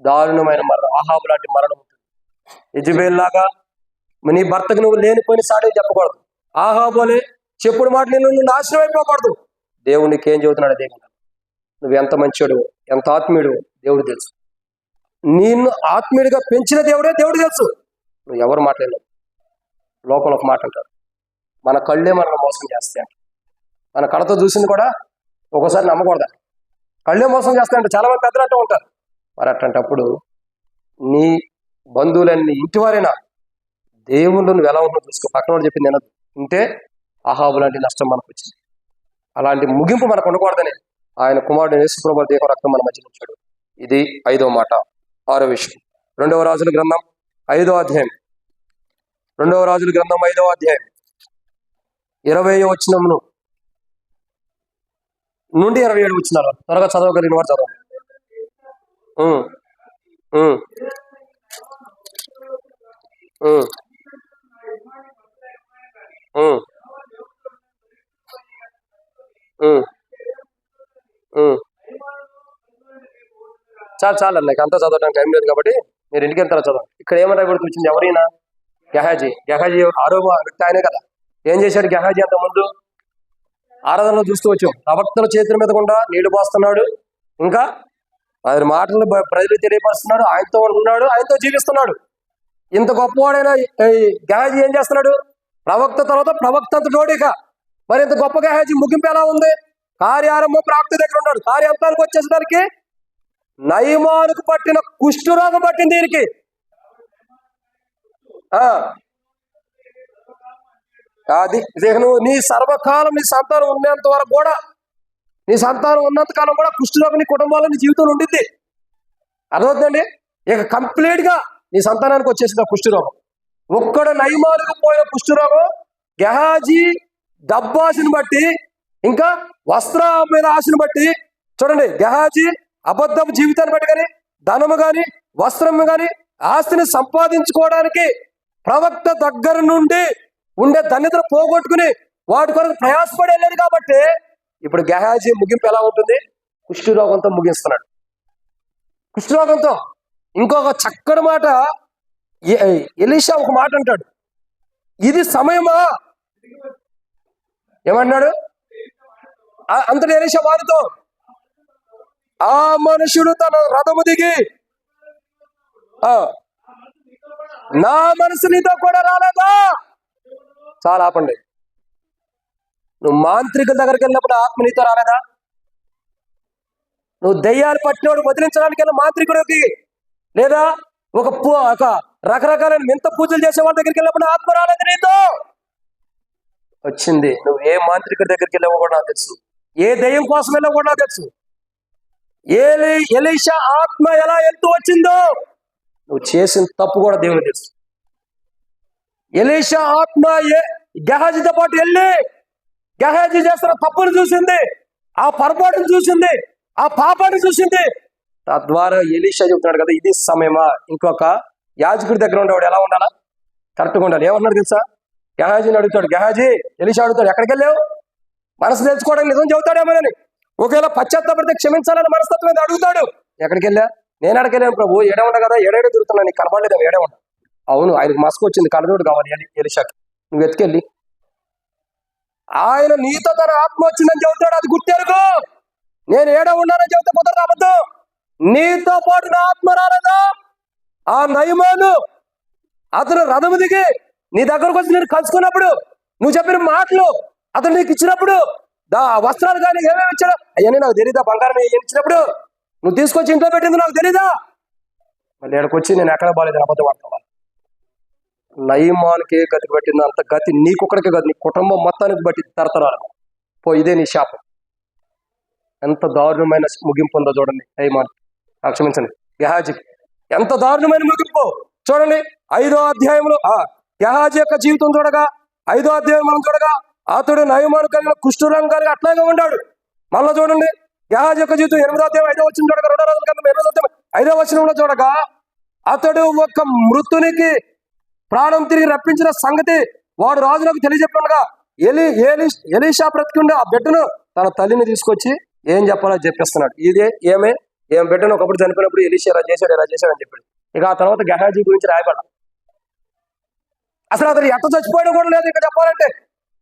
A: దారుణమైన మరణం. ఆహాబు లాంటి మరణం ఉంటుంది. యెజబెల్ లాగా నీ భర్తకు నువ్వు లేనిపోయిన సాడే చెప్పకూడదు. ఆహాబు అనే చెప్పుడు మాట నువ్వు నాశనం అయిపోకూడదు. దేవుడు నీకేం చెబుతున్నాడు? అదే కదా, నువ్వు ఎంత మంచివాడు, ఎంత ఆత్మీయుడు దేవుడు తెలుసు. నిన్ను ఆత్మీయుడిగా పెంచిన దేవుడు తెలుసు. నువ్వు ఎవరు మాట్లాడలేవు. లోపల ఒక మాట అంటారు, మన కళ్ళే మనల్ని మోసం చేస్తాయి. మన కళ్ళతో చూసింది కూడా ఒక్కోసారి నమ్మకూడదు. కళ్ళే మోసం చేస్తాయంటే చాలా మంది పెద్దలు అంటూ ఉంటారు. మరి అట్లాంటప్పుడు నీ బంధువులన్నీ ఇంటి వారైనా దేవుళ్ళు నువ్వు ఎలా ఉంటుందో చూసుకో. పక్కన వాడు చెప్పింది వినదు. ఉంటే అహాబు లాంటి నష్టం మనకు వచ్చింది. అలాంటి ముగింపు మనకు ఉండకూడదని ఆయన కుమారుడు యేసుప్రభువు దేహ రక్తం మన మధ్య ఉంచాడు. ఇది 5వ మాట. 6వ విషయం, రెండవ రాజుల గ్రంథం 5వ అధ్యాయం. రెండవ రాజుల గ్రంథం 5వ అధ్యాయం 20వ వచనమును నుండి 27 వచనాలు త్వరగా చదవగలిగిన వారు చదవండి. ఉమ్, ఉమ్, ఉమ్, ఉమ్, ఉమ్, ఉమ్. చాలు నాకు అంతా చదవడానికి టైం లేదు కాబట్టి మీరు ఇంటికి వెళ్తారా చదవండి. ఇక్కడ ఏమన్నా కూడా వచ్చింది ఎవరైనా? గెహాజీ 6వ వ్యక్తి ఆయనే కదా. ఏం చేశాడు గెహాజీ? అంత ముందు ఆరాధనలో చూస్తూ వచ్చాం, ప్రవక్తల చేతుల మీద కూడా నీళ్లు పోస్తున్నాడు, ఇంకా ఆయన మాటలు ప్రజలు తెలియపరుస్తున్నాడు, ఆయనతో ఉన్నాడు, ఆయనతో జీవిస్తున్నాడు. ఇంత గొప్పవాడైనా గెహాజీ ఏం చేస్తున్నాడు? ప్రవక్త తర్వాత ప్రవక్త అంత నోడిక. మరి ఇంత గొప్ప గెహాజీ ముగింపు ఎలా ఉంది? కార్యారంభం ప్రాప్తి దగ్గర ఉన్నాడు, కార్యాంతానికి వచ్చేసరికి నయమానుకు పట్టిన కుష్ఠరోగం పట్టింది దీనికి. అది నువ్వు నీ సర్వకాలం నీ సంతానం ఉన్నంత వరకు కూడా, నీ సంతానం ఉన్నంత కాలం కూడా కుష్ఠరోగం నీ కుటుంబాల్లో నీ జీవితంలో ఉండిద్ది. అర్థమవుతుందండి? ఇక కంప్లీట్ గా నీ సంతానానికి వచ్చేసింది ఆ కుష్ఠరోగం. ఒక్కడ నయమానుకు పోయిన కుష్ఠరోగం గెహాజీ డబ్బాసిని బట్టి, ఇంకా వస్త్ర మీద ఆశను బట్టి చూడండి, గెహాజీ అబద్ధపు జీవితాన్ని బట్టి కానీ, ధనము కానీ, వస్త్రము కానీ, ఆస్తిని సంపాదించుకోవడానికి ప్రవక్త దగ్గర నుండి ఉండే ధన్యతను పోగొట్టుకుని వాటి కొరకు ప్రయాసపడి వెళ్ళాడు. కాబట్టి ఇప్పుడు గెహాజీ ముగింపు ఎలా ఉంటుంది? కుష్ఠరోగంతో ముగిస్తున్నాడు. కుష్ఠరోగంతో. ఇంకొక చక్కటి మాట ఎలీషా ఒక మాట అంటాడు, ఇది సమయమా? ఏమన్నాడు? అంతటి ఎలీషా వారితో, ఆ మనుషుడు తన రథము దిగి, నా మనసు నీతో కూడా రాలేదా? చాలా ఆపండి. నువ్వు మాంత్రికుల దగ్గరికి వెళ్ళినప్పుడు ఆత్మ నీతో రాలేదా? నువ్వు దెయ్యాలు పట్టినోడు వదిలించడానికి వెళ్ళిన మాంత్రికుడికి, లేదా ఒక రకరకాలైన వింత పూజలు చేసే వాళ్ళ దగ్గరికి వెళ్ళినప్పుడు ఆత్మ రాలేదు నీతో? వచ్చింది. నువ్వు ఏ మాంత్రికుడి దగ్గరికి వెళ్ళావో కూడా నాకు తెలుసు, ఏ దెయ్యం కోసం వెళ్ళావో కూడా నాకు తెలుసు. ఎలీషా ఆత్మ ఎలా వెళ్తూ వచ్చిందో నువ్వు చేసిన తప్పు కూడా దేవుడు తెలుసు. ఎలీషా ఆత్మ గెహాజీతో పాటు వెళ్ళి గెహాజీ చేస్తున్న తప్పును చూసింది, ఆ పొరపాటును చూసింది, ఆ పాపాన్ని చూసింది. తద్వారా ఎలీషా చెబుతున్నాడు కదా, ఇది సమయమా? ఇంకొక యాజకుడి దగ్గర ఉండేవాడు ఎలా ఉండాలా? కరెక్ట్గా ఉండాలి. ఏమన్నాడు తెలుసా? గెహాజీని అడుగుతాడు. గెహాజీ ఎలీషా అడుగుతాడు, ఎక్కడికి వెళ్ళావు? మనసు తెలుసుకోవడానికి నిజం చెబుతాడేమోనని. ఒకవేళ పశ్చాత్తాపడితే క్షమించాలని మనస్తత్వం మీద అడుగుతాడు. ఎక్కడికి వెళ్ళా? నేను ఎక్కడికి వెళ్ళాను ప్రభు, ఏడే ఉండ కదా, ఏడేడే తిరుగుతున్నా, నీకు కనబడలేదు, ఏడే ఉండ. అవును, ఆయనకు మస్కు వచ్చింది, కళ్ళజోడు కావాలి ఎలీషాకి, నువ్వు ఎత్తుకెళ్ళి. ఆయన నీతో తన ఆత్మ వచ్చిందని చెబుతాడు, అది గుర్తెరుగు. నేను ఏడ ఉన్నానని చెబితే కుదరదు, అబద్ధం. నీతో పాటు నా ఆత్మ రాలేదా? ఆ నయమాను అతను రథము దిగి నీ దగ్గరకు వచ్చి నేను కలుసుకున్నప్పుడు, నువ్వు చెప్పిన మాటలు అతను నీకు ఇచ్చినప్పుడు, వస్త్రాలు కానీ ఏమేమి ఇచ్చాడు అవన్నీ నాకు తెలీదా? బంగారం ఇచ్చినప్పుడు నువ్వు తీసుకొచ్చి ఇంట్లో పెట్టింది నాకు తెలీదా? మళ్ళీ ఎక్కడికి వచ్చి నేను ఎక్కడ బాగాలేదు అబద్ధం పడతావా? నయమానికి గతి పట్టింది అంత గతి నీకొక్కడికే కాదు, నీ కుటుంబం మొత్తానికి బట్టి తరతరాలు. ఇదే నీ శాపం. ఎంత దారుణమైన ముగింపు ఉందో చూడండి. నయమాన్ క్షమించండి, గెహాజీ ఎంత దారుణమైన ముగింపు చూడండి. 5వ అధ్యాయంలో గెహాజీ యొక్క జీవితం చూడగా, 5వ అధ్యాయం మనం చూడగా, అతడు నయమాను కలిగిన కుష్ఠరోగం కలిగి అట్లాగే ఉన్నాడు. మళ్ళా చూడండి, గెహాజీ యొక్క జీవితం 8వ అధ్యాయం 5వ వచనం చూడగా, 2వ రాజుల గ్రంథం 8వ అధ్యాయం 5వ వచనంలో చూడగా, అతడు ఒక మృతునికి ప్రాణం తిరిగి రప్పించిన సంగతి వాడు రాజులకు తెలియజెప్పగా ఎలీషా బ్రతికుండే ఆ బిడ్డను తన తల్లిని తీసుకొచ్చి ఏం చెప్పాలో చెప్పేస్తున్నాడు. ఏం బిడ్డను ఒకప్పుడు చనిపోయినప్పుడు ఎలీషా ఇలా చేశాడు అని చెప్పాడు. ఇక ఆ తర్వాత గెహాజీ గురించి రాయబడ. అసలు అతను ఎట్ట చచ్చిపోయాడు కూడా లేదు ఇక్కడ చెప్పాలంటే,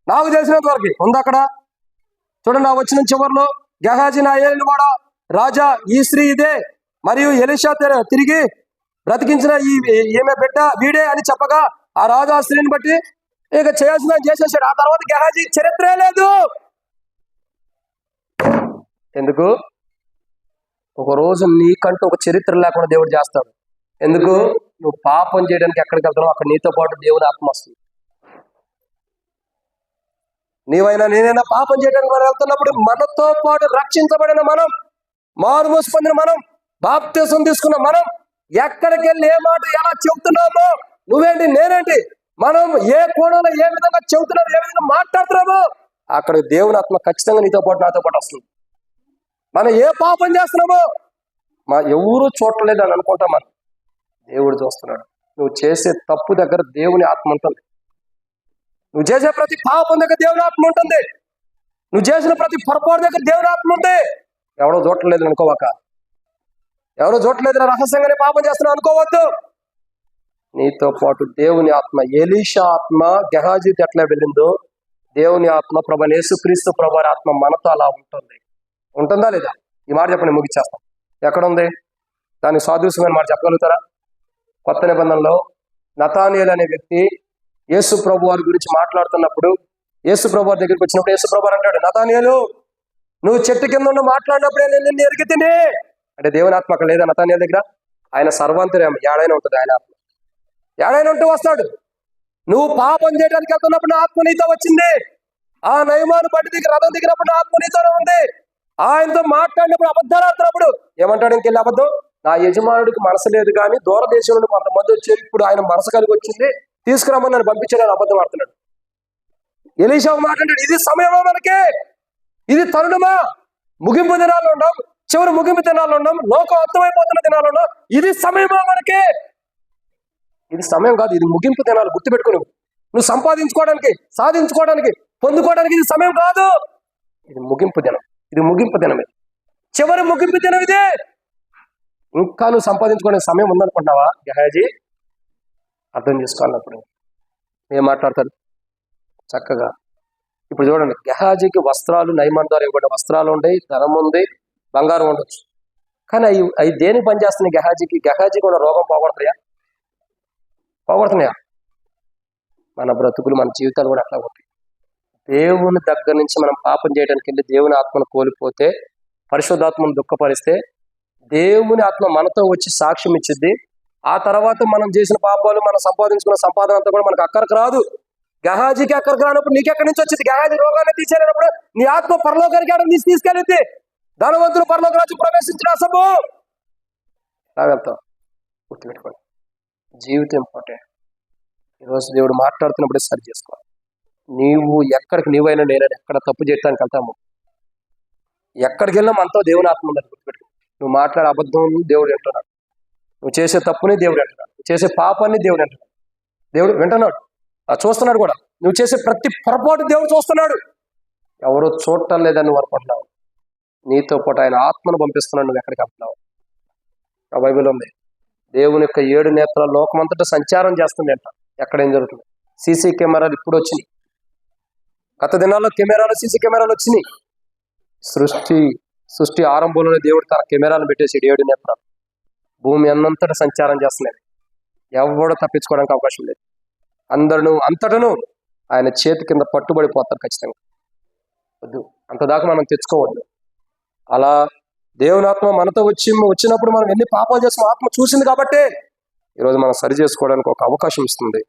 A: నాకు తెలిసినంత వరకు ఉంది అక్కడ. చూడండి, ఆ వచ్చిన చివరిలో గెహాజీ నా ఏలినవాడ రాజా, ఈ స్త్రీ ఇదే, మరియు ఎలీషా తిరిగి బ్రతికించిన ఈమె బిడ్డ వీడే అని చెప్పగా ఆ రాజు ఆ స్త్రీని బట్టి ఇక చేయాల్సిన చేసేసాడు. ఆ తర్వాత గెహాజీ చరిత్రే లేదు. ఎందుకు? ఒకరోజు నీకంటూ ఒక చరిత్ర లేకుండా దేవుడు చేస్తాడు. ఎందుకు? నువ్వు పాపం చేయడానికి ఎక్కడికి వెళ్తున్నావు అక్కడ నీతో పాటు దేవుని ఆత్మ వస్తుంది. నీవైనా నేనైనా పాపం చేయడానికి మనం వెళ్తున్నప్పుడు మనతో పాటు రక్షించబడిన మనం, మారుమూసి పొందిన మనం, బాప్తిసం తీసుకున్న మనం ఎక్కడికి వెళ్ళి ఏ మాట ఎలా చెబుతున్నామో, నువ్వేంటి నేనేంటి, మనం ఏ కోణంలో ఏ విధంగా చెబుతున్నామో, ఏ విధంగా మాట్లాడుతున్నామో అక్కడ దేవుని ఆత్మ ఖచ్చితంగా నీతో పాటు నాతో పాటు వస్తుంది. మనం ఏ పాపం చేస్తున్నామో ఎవరు చూడలేదు అని అనుకుంటాం, మనం దేవుడు చూస్తున్నాడు. నువ్వు చేసే తప్పు దగ్గర దేవుని ఆత్మ ఉంటుంది. నువ్వు చేసే ప్రతి పాపం దగ్గర దేవుని ఆత్మ ఉంటుంది. నువ్వు చేసిన ప్రతి పొరపాటు దగ్గర దేవుని ఆత్మ ఉంది. ఎవరో చూడలేదు అనుకోవాక, ఎవరో చూడలేదు రహస్యంగానే పాపం చేస్తున్నావు అనుకోవద్దు. నీతో పాటు దేవుని ఆత్మ, ఎలీషా ఆత్మ గెహాజీకి ఎట్లా వెళ్ళిందో దేవుని ఆత్మ ప్రభు యేసుక్రీస్తు ప్రభు ఆత్మ మనతో అలా ఉంటుంది. ఉంటుందా లేదా? ఈ మాట చెప్పండి, ముగిచ్చేస్తాం. ఎక్కడ ఉంది దానికి సాదృశ్యమైన మాట చెప్పగలుగుతారా? కొత్త నిబంధనలో నతానియేలు అనే వ్యక్తి యేసు ప్రభు వారి గురించి మాట్లాడుతున్నప్పుడు యేసు ప్రభు వారి దగ్గరికి వచ్చినప్పుడు యేసు ప్రభు అంటాడు, నతానియేలు నువ్వు చెట్టు కింద ఉండి మాట్లాడినప్పుడే నేను నిన్ను ఎరిగి తిని. అంటే దేవుని ఆత్మ అక్కడ లేదా నతానియేలు దగ్గర? ఆయన సర్వాంతర్యామి, ఏడైనా ఉంటుంది ఆయన ఆత్మ, ఏడైనా ఉంటూ వస్తాడు. నువ్వు పాపం చేయడానికి వెళ్తున్నప్పుడు నా ఆత్మ నీతో వచ్చింది. ఆ నయమాను బట్టి దగ్గర రథం దిగినప్పుడు నా ఆత్మ నీతోనే ఉంది. ఆయనతో మాట్లాడినప్పుడు అబద్ధాలు ఆడుతున్నప్పుడు ఏమంటాడు? ఇంకెళ్ళి అబద్ధం, నా యజమానుడికి మనసు లేదు కానీ దూరదేశం నుండి కొంతమంది వచ్చారు, ఇప్పుడు ఆయన మనసు కలిగి వచ్చింది, తీసుకురమ్మని నన్ను పంపించాడని అబద్ధం ఆడుతున్నాడు. ఎలీషా మాట్లాడాడు, ఇది సమయమా మనకి? ఇది తరుణమా? ముగింపు దినాల్లో ఉన్నాం, చివరి ముగింపు దినాల్లో ఉన్నాం, లోకం అర్థమైపోతున్న దినాల్లో ఉన్నాం. ఇది సమయమా మనకి? ఇది సమయం కాదు, ఇది ముగింపు దినాలు. గుర్తుపెట్టుకుని నువ్వు సంపాదించుకోవడానికి, సాధించుకోవడానికి, పొందుకోవడానికి ఇది సమయం కాదు. ఇది ముగింపు దినం. ఇది ముగింపు దినమే, చివరి ముగింపు దినం ఇదే. ఇంకా నువ్వు సంపాదించుకునే సమయం ఉందనుకుంటున్నావా? గెహాజీ అర్థం చేసుకోవాలన్నప్పుడు ఏం మాట్లాడతారు చక్కగా. ఇప్పుడు చూడండి, గెహాజీకి వస్త్రాలు నయమాన్ ద్వారా ఇవ్వబడిన వస్త్రాలు ఉన్నాయి, ధనం ఉంది, బంగారం ఉండొచ్చు. కానీ అవి దేనికి పనిచేస్తున్నాయి? గెహాజీ కూడా రోగం పోగొడుతున్నాయా? మన బ్రతుకులు, మన జీవితాలు కూడా అట్లా ఉంటాయి. దేవుని దగ్గర నుంచి మనం పాపం చేయడానికి వెళ్ళి దేవుని ఆత్మను కోల్పోతే, పరిశుద్ధాత్మను దుఃఖపరిస్తే దేవుని ఆత్మ మనతో వచ్చి సాక్ష్యం ఇచ్చిద్ది. ఆ తర్వాత మనం చేసిన పాపాలు, మనం సంపాదించుకున్న సంపాదన అంతా కూడా మనకు అక్కడికి రాదు. గెహాజీకి అక్కడికి రానప్పుడు నీకెక్కడి నుంచి వచ్చింది? గెహాజీ రోగాన్ని తీసేటప్పుడు నీ ఆత్మ పరలోకానికి ఆడ తీసుకెళ్ళింది. ధనవంతులు పరలోక రాజ్యం ప్రవేశించిన అసంభవం. వెళ్తాం. గుర్తుపెట్టుకోండి, జీవితం ఇంపార్టెంట్. ఈరోజు దేవుడు మాట్లాడుతున్నప్పుడే సరి చేసుకోవాలి. నీవైనా నేనైనా ఎక్కడ తప్పు చేయడానికి వెళ్తాము, ఎక్కడికి వెళ్ళినా మనతో దేవుని ఆత్మ ఉండాలి. గుర్తుపెట్టుకో, నువ్వు మాట్లాడే అబద్ధం దేవుడు వింటున్నాడు, నువ్వు చేసే తప్పుని దేవుడు వింటున్నాడు, నువ్వు చేసే పాపాన్ని దేవుడు వింటున్నాడు. దేవుడు వింటున్నాడు, చూస్తున్నాడు కూడా. నువ్వు చేసే ప్రతి పొరపాటు దేవుడు చూస్తున్నాడు. ఎవరో చూడటం లేదని నువ్వు అనుకుంటున్నావు. నీతో పాటు ఆయన ఆత్మను పంపిస్తున్నాడు. నువ్వు ఎక్కడికి వెళ్తున్నావు? ఆ బైబిల్ ఉంది, దేవుని యొక్క 7 నేత్రాలు లోకమంతటా సంచారం చేస్తుంది అంట. ఎక్కడేం జరుగుతుంది? సీసీ కెమెరాలు ఇప్పుడు వచ్చినాయి. గత దినాల్లో సీసీ కెమెరాలు వచ్చినాయి. సృష్టి ఆరంభంలోనే దేవుడు తన కెమెరాలను పెట్టేసి 7 నేత్రాలు భూమి అన్నంతటా సంచారం చేస్తున్నాయి. ఎవడో తప్పించుకోవడానికి అవకాశం లేదు. అంతటను ఆయన చేతి కింద పట్టుబడిపోతారు ఖచ్చితంగా. వద్దు, అంతదాకా మనం తెచ్చుకోవద్దు. అలా దేవుని ఆత్మ మనతో వచ్చినప్పుడు మనం ఎన్ని పాపాలు చేస్తాం ఆత్మ చూసింది కాబట్టి ఈరోజు మనం సరి చేసుకోవడానికి ఒక అవకాశం ఇస్తుంది.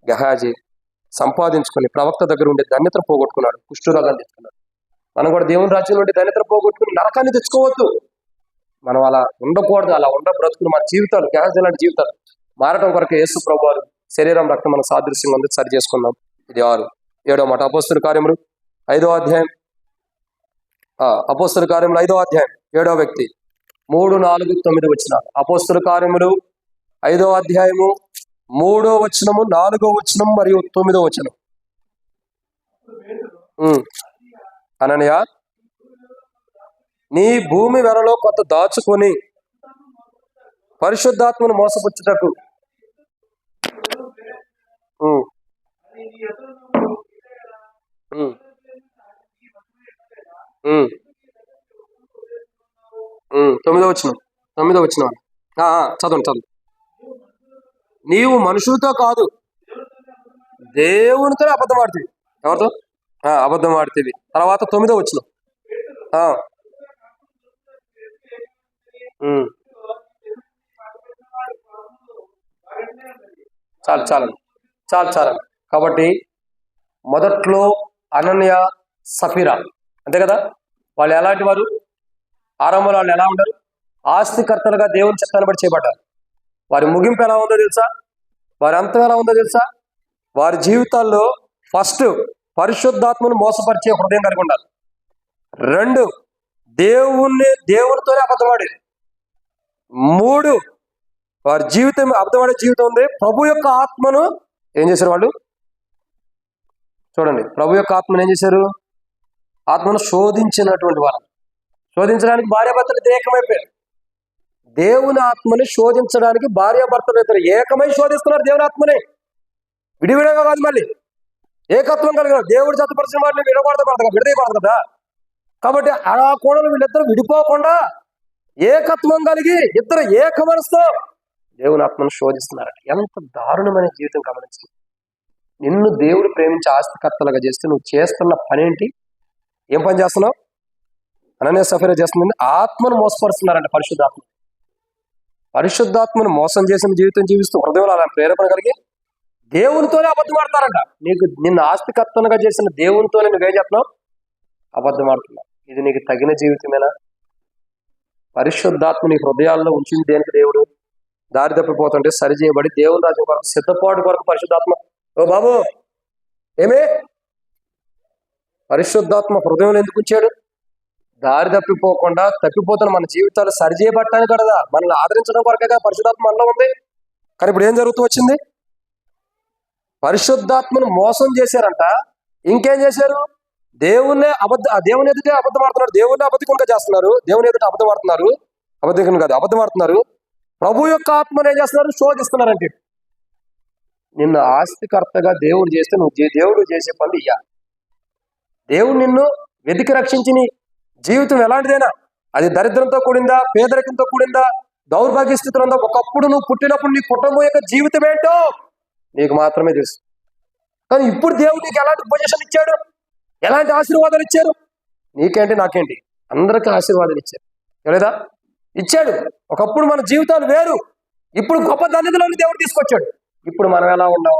A: గెహాజీ సంపాదించుకొని ప్రవక్త దగ్గర ఉండే ధన్యతను పోగొట్టుకున్నాడు, కుష్ఠరోగాన్ని తెచ్చుకున్నాడు. మనం కూడా దేవుని రాజ్యం నుండి ధన్యతను పోగొట్టుకుని నరకాన్ని తెచ్చుకోవద్దు. మనం అలా ఉండకూడదు. అలా బ్రతుకులు మన జీవితాలు, గెహాజీ లాంటి జీవితాలు మారటం కొరకు యేసు ప్రభువారు శరీరం రక్తం మన సాదృశ్యంగా ఉంది. సరి చేసుకుందాం. ఇది 6. 7వ మాట అపోస్తలుల కార్యములు 5వ అధ్యాయం. అపోస్తలుల కార్యములు 5వ అధ్యాయం 7వ వ్యక్తి 3, 4, 9 వచనాలు. అపోస్తలుల కార్యములు 5వ అధ్యాయము 3వ వచనము, 4వ వచనం మరియు 9వ వచనం. అననీయ, నీ భూమి వెనలో కొంత దాచుకొని పరిశుద్ధాత్మను మోసపుచ్చుటకు ఉమ్, ఉమ్, ఉమ్, 9వ వచనం. చదవండి. నీవు మనుషులతో కాదు దేవునితో అబద్ధం ఆడుతుంది. ఎవరితో అబద్ధం ఆడుతుంది. తర్వాత 9వ వచనం. చాలు. కాబట్టి మొదట్లో అనన్య, సఫీరా, అంతే కదా. వాళ్ళు ఎలాంటి వారు? ఆరంభంలో వాళ్ళు ఎలా ఉండరు? ఆస్తికర్తలుగా దేవుని చిత్తాన్ని బట్టి చేయబడ్డారు. వారి ముగింపు ఎలా ఉందో తెలుసా? వారి అంతం ఎలా ఉందో తెలుసా? వారి జీవితాల్లో ఫస్ట్ పరిశుద్ధాత్మను మోసపరిచే హృదయం కలిగి ఉండాలి. 2 దేవునితోనే అబద్ధమాడేది. 3 వారి జీవితం అబద్ధమాడే జీవితం ఉంది. ప్రభు యొక్క ఆత్మను ఏం చేశారు వాళ్ళు? చూడండి, ప్రభు యొక్క ఆత్మను ఏం చేశారు? ఆత్మను శోధించినటువంటి వాళ్ళు. శోధించడానికి భార్యాభర్తలు ఏకమైపోయారు. దేవుని ఆత్మని శోధించడానికి భార్యాభర్తలు ఇద్దరు ఏకమై శోధిస్తున్నారు దేవుని ఆత్మని. విడివిడగా కాదు, మళ్ళీ ఏకత్వం కలిగిన దేవుడు జతపరిచిన వాటిని విడదీయకూడదు కదా. కాబట్టి ఆ కోణలు వీళ్ళిద్దరు విడిపోకుండా ఏకత్వం కలిగి ఇద్దరు ఏక మనసుతో దేవుని ఆత్మను శోధిస్తున్నారట. ఎంత దారుణమైన జీవితం గమనించి. నిన్ను దేవుడు ప్రేమించి ఆస్తికర్తలుగా చేస్తే నువ్వు చేస్తున్న పని ఏంటి? ఏం పని చేస్తున్నావు? అననీయ, సఫీరా చేస్తుంది ఆత్మను మోసపరుస్తున్నారంట. పరిశుద్ధాత్మను మోసం చేసిన జీవితం జీవిస్తూ హృదయంలో అలా ప్రేరేపణ కలిగి దేవునితోనే అబద్ధం ఆడతారంట. నిన్ను ఆస్తికర్తలుగా చేసిన దేవునితోనే నువ్వేం చెప్తున్నావు? అబద్ధం ఆడుతున్నావు. ఇది నీకు తగిన జీవితమేనా? పరిశుద్ధాత్మ నీ హృదయాల్లో ఉంచింది దేనికి? దేవుడు దారి తప్పిపోతుంటే సరి చేయబడి దేవుని రాజ్యం కొరకు సిద్ధపాటు కొరకు పరిశుద్ధాత్మ. ఓ బాబు, ఏమే పరిశుద్ధాత్మ హృదయంలో ఎందుకు ఉంచాడు? దారి తప్పిపోకుండా, తప్పిపోతున్న మన జీవితాలు సరి చేయబట్టానికి కదా, మనల్ని ఆదరించడం కొరకే పరిశుద్ధాత్మ మనలో ఉంది. కానీ ఇప్పుడు ఏం జరుగుతూ వచ్చింది? పరిశుద్ధాత్మను మోసం చేశారంట. ఇంకేం చేశారు? దేవుని ఎదుటే అబద్ధం ఆడుతున్నారు. దేవుని అబద్ధికంగా చేస్తున్నారు. దేవుని ఎదుట అబద్ధం ఆడుతున్నారు. అబద్ధికం కాదు, అబద్ధం ఆడుతున్నారు. ప్రభు యొక్క ఆత్మను ఏం చేస్తున్నారు? శోధిస్తున్నారంటే. నిన్ను ఆస్తికర్తగా దేవుడు చేస్తే నువ్వు దేవుడు చేసే పనులు ఇయ్యాలి. దేవుడు నిన్ను వెతికి రక్షించి జీవితం ఎలాంటిదైనా, అది దరిద్రంతో కూడిందా, పేదరికంతో కూడిందా, దౌర్భాగ్య స్థితిలో ఉందా, ఒకప్పుడు నువ్వు పుట్టినప్పుడు నీ కుటుంబం యొక్క జీవితం ఏంటో నీకు మాత్రమే తెలుసు. కానీ ఇప్పుడు దేవుడు నీకు ఎలాంటి పొజిషన్ ఇచ్చాడు, ఎలాంటి ఆశీర్వాదాలు ఇచ్చారు? నీకేంటి, నాకేంటి, అందరికీ ఆశీర్వాదాలు ఇచ్చారు లేదా? ఇచ్చాడు. ఒకప్పుడు మన జీవితాలు వేరు, ఇప్పుడు గొప్ప ధన్యతలోని దేవుడు తీసుకొచ్చాడు. ఇప్పుడు మనం ఎలా ఉన్నాం?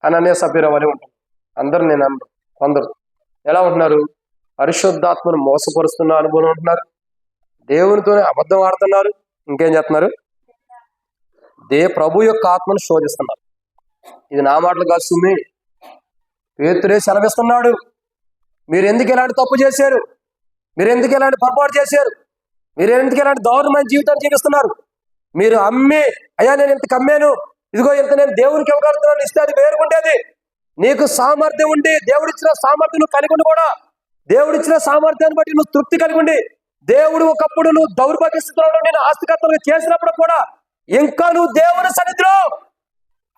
A: అననీయ, సఫీరా వలె ఉంటాం. అందరూ నేను అన్నారు. కొందరు ఎలా ఉంటున్నారు? పరిశుద్ధాత్మను మోసపరుస్తున్న అనుభవం ఉంటున్నారు. దేవునితోనే అబద్ధం ఆడుతున్నారు. ఇంకేం చేస్తున్నారు? ప్రభు యొక్క ఆత్మను శోధిస్తున్నారు. ఇది నా మాటలు కాదు సుమ్మి, పేతురే సెలవిస్తున్నాడు. మీరు ఎందుకు ఇలాంటి తప్పు చేశారు? మీరు ఎందుకు ఇలాంటి పొరపాటు చేశారు? మీరు ఎందుకు ఇలాంటి దారుణమైన జీవితాన్ని జీవిస్తున్నారు? మీరు అమ్మి, అయ్యా నేను ఇంత కమ్మాను, ఇదిగో ఇంత నేను దేవునికి ఇవ్వగలుగుతున్నాను ఇస్తే అది వేరుకుంటేది. నీకు సామర్థ్యం ఉండి, దేవుడిచ్చిన సామర్థ్యం నువ్వు కలిగి ఉండి కూడా, దేవుడిచ్చిన సామర్థ్యాన్ని బట్టి నువ్వు తృప్తి కలిగి ఉండి, దేవుడు ఒకప్పుడు నువ్వు దౌర్భాగ్య స్థితిలో నేను ఆస్తికర్తలుగా చేసినప్పుడు కూడా ఇంకా నువ్వు దేవుని సన్నిధిలో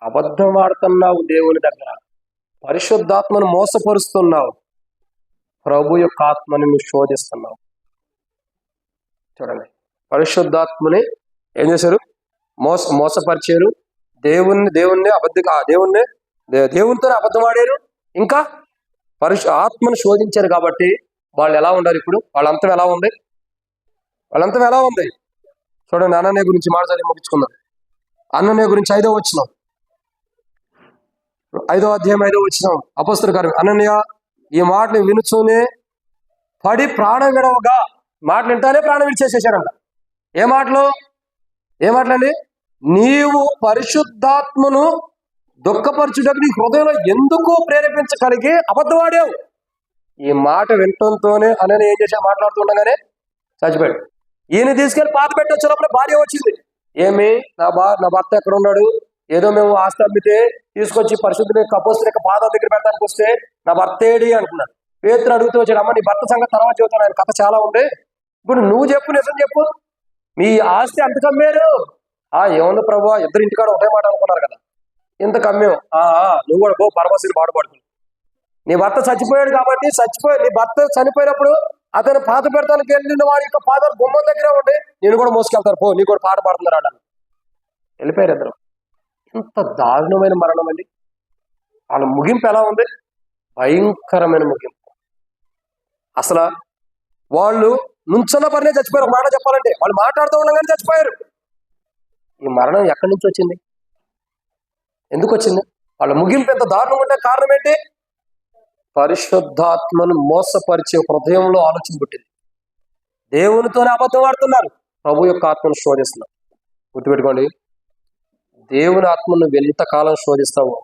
A: అబద్ధం ఆడుతున్నావు. దేవుని దగ్గర పరిశుద్ధాత్మను మోసపరుస్తున్నావు. ప్రభు యొక్క ఆత్మని నువ్వు శోధిస్తున్నావు. చూడండి, పరిశుద్ధాత్మని ఏం చేశారు? మోసపరిచారు. దేవునితో అబద్ధం ఆడారు. ఇంకా ఆత్మను శోధించారు. కాబట్టి వాళ్ళు ఎలా ఉన్నారు? ఇప్పుడు వాళ్ళంతం ఎలా ఉంది? చూడండి, అననీయ గురించి మాట్లాడి ముగించుకుందాం. అననీయ గురించి 5వ వచనం, 5వ అధ్యాయం 5వ వచనం. అపొస్తలుల కార్యం. అననీయ ఈ మాటలు వినుచూనే పడి ప్రాణం విడవగా, మాటలు వింటానే ప్రాణం విడిచేసేసారంట. ఏ మాటలండి? నీవు పరిశుద్ధాత్మను దుఃఖపరచుటకు నీ హృదయంలో ఎందుకు ప్రేరేపించగలిగి అబద్ధమాడావు. ఈ మాట వినటంతోనే అననీయ ఏం చేసా? మాట్లాడుతుండగానే చచ్చిపోయాడు. ఈయన తీసుకెళ్లి పాత పెట్టొచ్చినప్పుడు భార్య వచ్చింది. ఏమి నా భర్త ఎక్కడ ఉన్నాడు, ఏదో మేము ఆస్తి అమ్మితే తీసుకొచ్చి పరిశుద్ధుని కపోస్తుని యొక్క పాదాల దగ్గర పెట్టడానికి వస్తే నా భర్త ఏడి అంటున్నాడు. పేతురు అడుగుతూ వచ్చాడు, అమ్మ నీ భర్త సంగతి తర్వాత చెబుతాను, ఆయన కథ చాలా ఉంది, ఇప్పుడు నువ్వు చెప్పు, నిజం చెప్పు, మీ ఆస్తి ఎంత కమ్మారు? ఏముంది ప్రభు, ఇద్దరు ఇంటికాడ ఒకటే మాట అనుకున్నారు కదా, ఇంత కమ్మాం. నువ్వు కూడా పో పరమశిని బాధపడుతుంది. నీ భర్త చచ్చిపోయాడు కాబట్టి నీ భర్త చనిపోయినప్పుడు అతను పాత పెడతానికి వెళ్ళిన వాడి యొక్క పాదాలు గుమ్మం దగ్గర ఉండి నేను కూడా మోసుకెళ్తారు, పో నీ కూడా పాట పాడుతున్నారు అన్నాను. వెళ్ళిపోయారు ఇద్దరు. ఎంత దారుణమైన మరణం అండి. వాళ్ళ ముగింపు ఎలా ఉంది? భయంకరమైన ముగింపు. అసలు వాళ్ళు నుంచున్న పనే చచ్చిపోయారు. ఒక మాట చెప్పాలంటే వాళ్ళు మాట్లాడుతూ ఉండగానే చచ్చిపోయారు. ఈ మరణం ఎక్కడి నుంచి వచ్చింది? ఎందుకు వచ్చింది? వాళ్ళ ముగింపు ఎంత దారుణంగా ఉంటే కారణం ఏంటి? పరిశుద్ధాత్మను మోసపరిచే హృదయంలో ఆలోచన పుట్టింది. దేవునితోనే అబద్ధం ఆడుతున్నారు, ప్రభు యొక్క ఆత్మను శోధిస్తున్నారు. గుర్తుపెట్టుకోండి, దేవుని ఆత్మను నువ్వు ఎంతకాలం శోధిస్తావో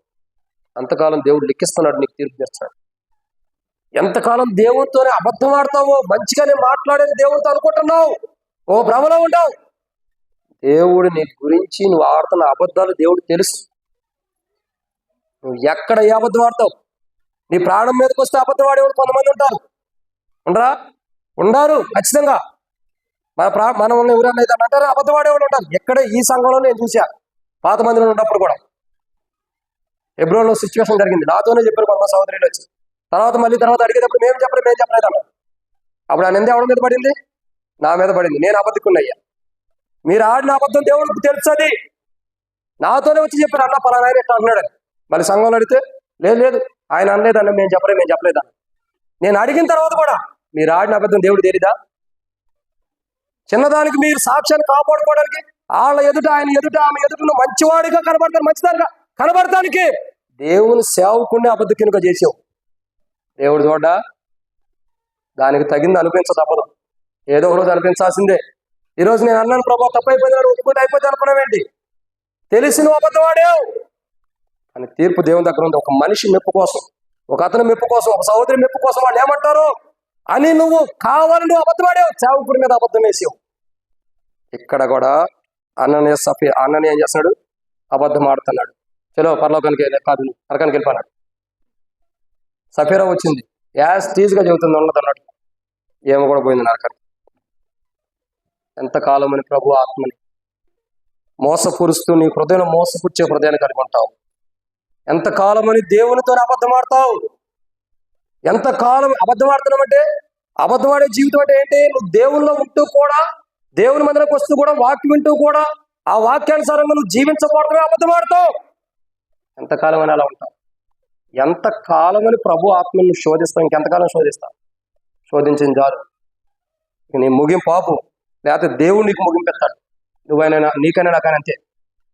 A: అంతకాలం దేవుడు లెక్కిస్తున్నాడు, నీకు తీర్పు చేస్తాడు. ఎంతకాలం దేవునితోనే అబద్ధం ఆడతావో, మంచిగానే మాట్లాడేది దేవుడితో అనుకుంటున్నావు, ఓ భ్రమలో ఉంటావు. దేవుడు నీ గురించి నువ్వు ఆడుతున్న అబద్ధాలు దేవుడు తెలుసు. నువ్వు ఎక్కడ ఏ అబద్ధం ఆడతావు? నీ ప్రాణం మీదకి వస్తే అబద్ధం ఆడేవాడు కొంతమంది ఉంటారు. ఉండారు ఖచ్చితంగా. మనం ఎవరైనా ఏదన్నా అంటారు, అబద్ధం ఆడేవాడు ఉంటారు. ఎక్కడ ఈ సంఘంలో నేను చూసా, పాత మందిలో ఉన్నప్పుడు కూడా ఎబ్రోన్లో సిచ్యువేషన్ జరిగింది. నాతోనే చెప్పారు కొంత సహోదరులు వచ్చి. తర్వాత అడిగేటప్పుడు మేము చెప్పలేదు అన్నారు. అప్పుడు ఆ నింద ఎవరి మీద పడింది? నా మీద పడింది. నేను అబద్ధికున్నయ్యా. మీరు ఆడిన అబద్ధం దేవుడికి తెలుసది. నాతోనే వచ్చి చెప్పారు, అన్న పలానా ఆయన ఎట్లా అన్నాడు. మళ్ళీ సంఘంలో అడిగితే లేదు ఆయన అనలేదన్న, మేము చెప్పలేదన్న. నేను అడిగిన తర్వాత కూడా మీరు ఆడిన అబద్ధం దేవుడు తెలీదా? చిన్నదానికి మీరు సాక్ష్యాన్ని కాపాడుకోవడానికి వాళ్ళ ఎదుట, ఆయన ఎదుట, ఆమె ఎదుట మంచివాడిగా కనబడతాను, మంచిదానిగా కనబడటానికి దేవుని సేవకుని అబద్ధకునిగా చేసావు. దేవుడు చూడ దానికి తగింది అనిపించ తప్పదు, ఏదో ఒక రోజు అనిపించాల్సిందే. ఈరోజు నేను అన్నాను ప్రభావ తప్పైపోయినాడు, ఒప్పుకుంటే అయిపోతే అనుకున్నావేంటి? తెలిసి నువ్వు అబద్ధం ఆడావు అని తీర్పు దేవుని దగ్గర ఉంది. ఒక మనిషి మెప్పు కోసం, ఒక అతని మెప్పు కోసం, ఒక సహోదరి మెప్పు కోసం వాళ్ళు ఏమంటారు అని నువ్వు కావాలని నువ్వు అబద్ధం ఆడావు, సేవకుడి మీద అబద్ధం వేసావు. ఇక్కడ కూడా అన్నని ఏం చేస్తున్నాడు? అబద్ధం ఆడుతున్నాడు. చలో పరలోకానికి కాదు నరకానికి వెళ్ళిపోన్నాడు. సఫీరా వచ్చింది, టీజ్గా చెబుతుంది ఉన్నదన్నట్టు, ఏమో కూడా పోయింది నరకానికి. ఎంతకాలం అని ప్రభు ఆత్మని మోసపరుస్తూ నీ హృదయం మోసపుచ్చే హృదయాన్ని కలిగి ఉంటావు. ఎంతకాలమని దేవునితో అబద్ధం ఆడతావు? ఎంతకాలం అబద్ధం ఆడుతున్నామంటే, అబద్ధం ఆడే జీవితం అంటే ఏంటి? నువ్వు దేవుల్లో ఉంటూ కూడా, దేవుని మందిరానికి వస్తూ కూడా, వాక్యం వింటూ కూడా ఆ వాక్యానుసారంగా నువ్వు జీవించకూడదమే అబద్ధం ఆడతావు. ఎంతకాలం అని అలా ఉంటావు? ఎంతకాలమని ప్రభు ఆత్మను శోధిస్తావు? ఇంకెంతకాలం శోధిస్తావు? శోధించింది చాలు. నీ ముగింపు పాపు, లేకపోతే దేవుడు నీకు ముగింపెత్తాడు. నువ్వైనా నీకైనా నాకైనా అంతే.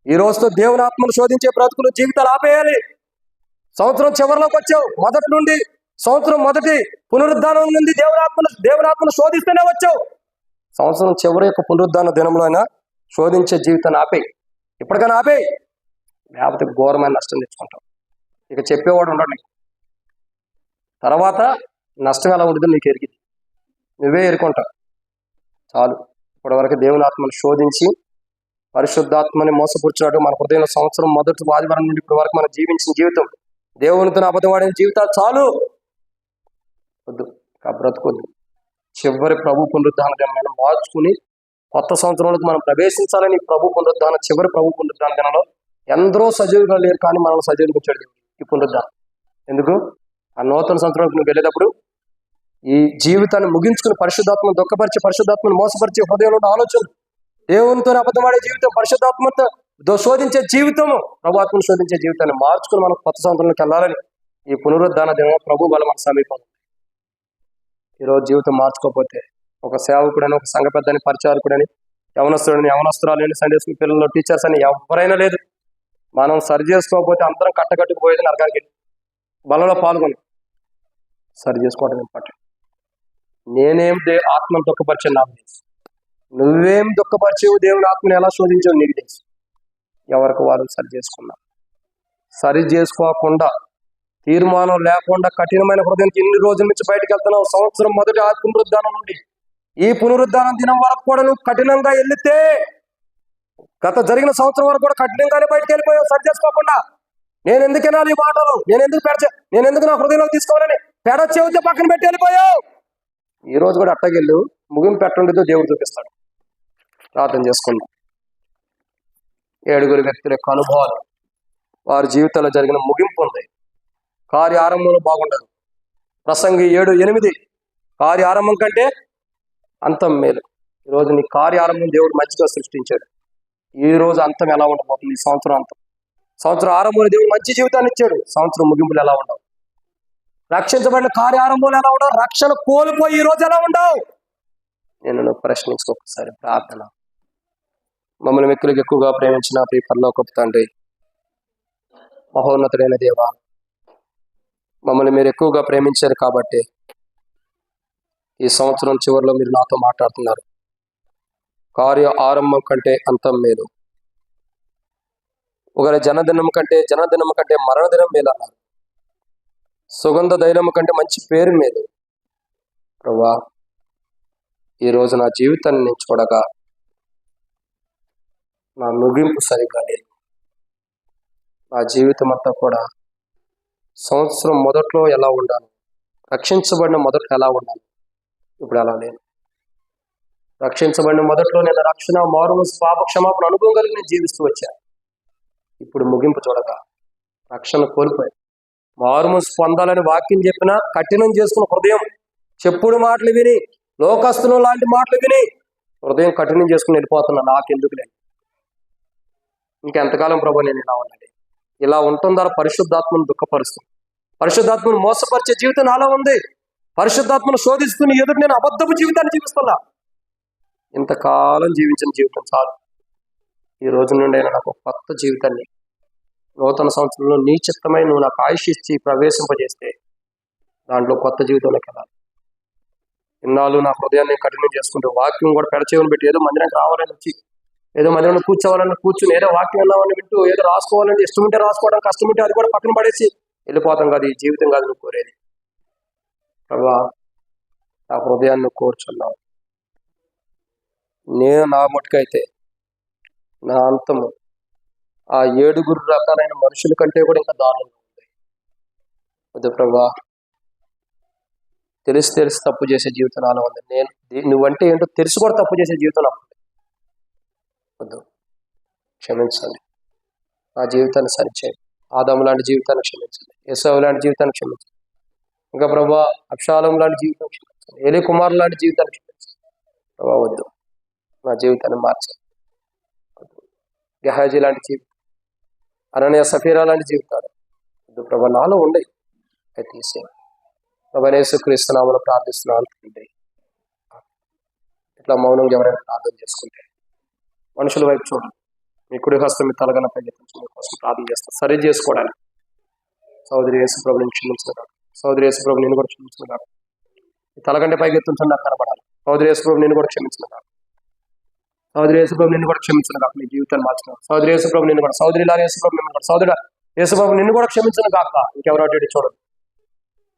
A: ఈ రోజుతో దేవుని ఆత్మను శోధించే బ్రతుకులు జీవితాలు ఆపేయాలి. సంవత్సరం చివరిలోకి వచ్చావు, మొదటి నుండి సంవత్సరం మొదటి పునరుద్ధానం నుండి దేవుని ఆత్మను శోధిస్తూనే వచ్చావు. సంవత్సరం చివరి యొక్క పునరుద్ధాన దినంలో అయినా శోధించే జీవితాన్ని ఆపేయి. ఇప్పటికైనా ఆపేయి, లేకపోతే ఘోరమైన నష్టం తెచ్చుకుంటావు. ఇక చెప్పేవాడు ఉండడు నీకు. తర్వాత నష్టం ఎలా ఉండదు నీకు ఎరిగింది, నువ్వే ఎరుకుంటావు. చాలు. ఇప్పటివరకు దేవుని ఆత్మను శోధించి పరిశుద్ధాత్మని మోసపుచ్చినట్టు మన హృదయంలో సంవత్సరం మొదటి ఆదివారం నుండి ఇప్పటి వరకు మనం జీవించిన జీవితం, దేవునితో అబద్ధమాడిన జీవితాలు చాలు. వద్దు, బ్రతుకొద్దు. చివరి ప్రభు పునరుద్ధాన దినం మార్చుకుని కొత్త సంవత్సరంలోకి మనం ప్రవేశించాలని చివరి ప్రభు పునరుద్ధాన దినంలో ఎందరో సజీవుగా లేరు, కానీ మనం సజీవులకు వచ్చాడు ఈ పునరుద్ధానం. ఎందుకు? ఆ నూతన సంవత్సరంలోకి నువ్వు వెళ్ళేటప్పుడు ఈ జీవితాన్ని ముగించుకుని పరిశుద్ధాత్మను దుఃఖపరిచి, పరిశుద్ధాత్మను మోసపరిచే హృదయంలో ఉన్న ఆలోచన, దేవునితో అబద్ధమాడే జీవితం, పరిశుద్ధాత్మతో శోధించే జీవితము, ప్రభు ఆత్మను శోధించే జీవితాన్ని మార్చుకుని మనం కొత్త సంవత్సరంలోకి వెళ్ళాలని ఈ పునరుద్ధాన దినం ప్రభు బలం మన సమీపం. ఈరోజు జీవితం మార్చుకోకపోతే ఒక సేవకుడని, ఒక సంఘ పెద్దని, పరిచారకుడని, యవనస్తుడని, యవనస్తురాలని, సండే స్కూల్ పిల్లలు, టీచర్స్ అని ఎవరైనా లేదు, మనం సరి చేసుకోకపోతే అందరం కట్టకట్టుకుపోయేది నరకానికి. బలంలో పాల్గొని సరి చేసుకోవడం ఇంపార్టెంట్. నేనేం ఆత్మను దుఃఖపరిచాను నాకు తెలుసు, నువ్వేం దుఃఖపరిచేవు, దేవుని ఆత్మని ఎలా శోధించావు నీకు తెలుసు. ఎవరికి వారు సరి చేసుకున్నా, సరి చేసుకోకుండా, తీర్మానం లేకుండా కఠినమైన హృదయానికి ఇన్ని రోజుల నుంచి బయటకు వెళ్తున్నావు. సంవత్సరం మొదటి పునరుద్ధానం నుండి ఈ పునరుద్ధానం దినం వరకు కూడా నువ్వు కఠినంగా వెళ్తే గత జరిగిన సంవత్సరం వరకు కూడా కఠినంగానే బయటకు వెళ్ళిపోయావు సరి చేసుకోకుండా. నేను ఎందుకు వినాలి ఈ మాటలు, నేను ఎందుకు నా హృదయంలో తీసుకోవాలని పెడ చెబితే పక్కన పెట్టి వెళ్ళిపోయావు. ఈ రోజు కూడా అట్టగెళ్ళు, ముగింపు పెట్టండితో దేవుడు చూపిస్తాడు. ప్రార్థన చేసుకుందాం. 7 వ్యక్తుల యొక్క అనుభవాలు, వారి జీవితంలో జరిగిన ముగింపు ఉంది. కార్య ఆరంభంలో బాగుండదు. ప్రసంగి 7:8 కార్య ఆరంభం కంటే అంతం మేలు. ఈరోజు నీ కార్య ఆరంభం దేవుడు మంచిగా సృష్టించాడు. ఈ రోజు అంతం ఎలా ఉండబోతుంది? ఈ సంవత్సరం అంతం, సంవత్సరం ఆరంభంలో దేవుడు మంచి జీవితాన్ని ఇచ్చాడు. సంవత్సరం ముగింపులు ఎలా ఉండవు? రక్షించబడిన కార్య ఆరంభంలో ఎలా ఉండవు? రక్షణ కోల్పోయి ఈ రోజు ఎలా ఉండవు? నేను ప్రశ్నించుకోకసారి ప్రార్థన. మమ్మల్ని వ్యక్తులకు ఎక్కువగా ప్రేమించిన ప్రియ పరలోకపు తండ్రి, మహోన్నతుడైన దేవ, మమ్మల్ని మీరు ఎక్కువగా ప్రేమించారు కాబట్టి ఈ సంవత్సరం చివరిలో మీరు నాతో మాట్లాడుతున్నారు. కార్య ఆరంభం కంటే అంతం మేలు. ఒకరి జనదినం కంటే మరణదినం మేలు అన్నారు. సుగంధ ధైర్యం కంటే మంచి పేరు మేలు. ప్రభువా, ఈరోజు నా జీవితాన్ని నేను చూడగా నా ముగింపు సరిగ్గా లేదు. నా జీవితం అంతా కూడా సంవత్సరం మొదట్లో ఎలా ఉండాలి, రక్షించబడిన మొదట్లో ఎలా ఉండాలి, ఇప్పుడు అలా లేదు. రక్షించబడిన మొదట్లో నేను రక్షణ, మారుమనసు, పాప క్షమాపణ అనుభవం కలిగి నేను జీవిస్తూ వచ్చాను. ఇప్పుడు ముగింపు చూడగా రక్షణ కోల్పోయి మారుమనసు పొందాలని వాక్యం చెప్పినా కఠినం చేసుకున్న హృదయం, చెప్పుడు మాటలు విని, లోకస్తులు లాంటి మాటలు విని హృదయం కఠినం చేసుకుని వెళ్ళిపోతున్నా. నాకెందుకు లేదు? ఇంకెంతకాలం ప్రభు నేను ఇలా ఉండాలి? ఇలా ఉంటుందా? పరిశుద్ధాత్మను దుఃఖపరుస్తుంది, పరిశుద్ధాత్మను మోసపరిచే జీవితం నాలో ఉంది. పరిశుద్ధాత్మను శోధిస్తున్న ఎదురు నేను అబద్ధపు జీవితాన్ని జీవిస్తున్నా. ఇంతకాలం జీవించిన జీవితం చాలు. ఈ రోజు నుండి అయినా నాకు కొత్త జీవితాన్ని, నూతన సంవత్సరంలో నీ చిత్తమై నువ్వు నాకు ఆయుష్ ఇచ్చి ప్రవేశింపజేస్తే దాంట్లో కొత్త జీవితంలోకి వెళ్ళాలి. ఇన్నాళ్ళు నా హృదయాన్ని కఠినం చేసుకుంటూ వాక్యం కూడా పెడచేవని పెట్టి ఏదో మందిరానికి రావాలని వచ్చి, ఏదో మందిరంలో కూర్చోవాలని కూర్చుని, ఏదో వాక్యం విన్నామని వింటూ, ఏదో రాసుకోవాలంటే ఇష్టం ఉంటే రాసుకోవడం, కష్టం ఉంటే అది కూడా పక్కన పడేసి వెళ్ళిపోతాం కాదు. ఈ జీవితం కాదు నువ్వు కోరేది. ప్రభా, నా హృదయాన్ని కోరుచున్నావు. నేను నా మటుకైతే నా అంతము ఆ 7 రకాలైన మనుషుల కంటే కూడా ఇంకా దారుణంగా ఉంది. వద్దు ప్రభా, తెలిసి తప్పు చేసే జీవితం నాలో ఉంది. నువ్వంటే ఏంటో తెలిసి కూడా తప్పు చేసే జీవితం నాకు వద్దు. క్షమించండి. నా జీవితాన్ని సరిచేయండి. ఆదాము లాంటి జీవితాన్ని క్షమించండి. యేసవు లాంటి జీవితాన్ని క్షమించండి. ఇంకా ప్రభా, అబ్షాలోం లాంటి జీవితం క్షమించండి. ఏలీ కుమార్ లాంటి జీవితాన్ని క్షమించండి. ప్రభా వద్దు, నా జీవితాన్ని మార్చండి. గెహాజీ లాంటి జీవితం, అననీయ సఫీరా లాంటి జీవితాలు వద్దు ప్రభా, నాలో ఉండే అది తీసేయండి. ప్రభా, యేసుక్రీస్తు నామములో ప్రార్థిస్తున్నాను తండ్రి. ఇట్లా మౌనంగా ఎవరైనా ప్రార్థన చేసుకుంటే మనుషుల వైపు చూడండి. మీ కుడి హస్తం మీ తలగన పైకెత్తించడం కోసం ప్రార్థన చేస్తాను. సరి చేసుకోవడానికి సోదరి యేసు ప్రభు నేను క్షమించిన కాదు. సోదరి యేసు ప్రభు నేను కూడా క్షమించిన కాదు. ఈ తలగంటే పైకెత్తించడం నాకు కనబడాలి. సోదరి యేసు ప్రభు నేను కూడా క్షమించిన కాదు. సోదరి యేసు ప్రభు నిన్ను కూడా క్షమించిన కాక నీ జీవితాన్ని మార్చిన. సోదరి యేసు ప్రభు నిన్ను కూడా, సోదరి లారి యేసు ప్రభు నిన్ను కూడా, సోదరుడు యేసు ప్రభు నిన్ను కూడా క్షమించిన కాక. ఇంకెవరో అటు చూడదు.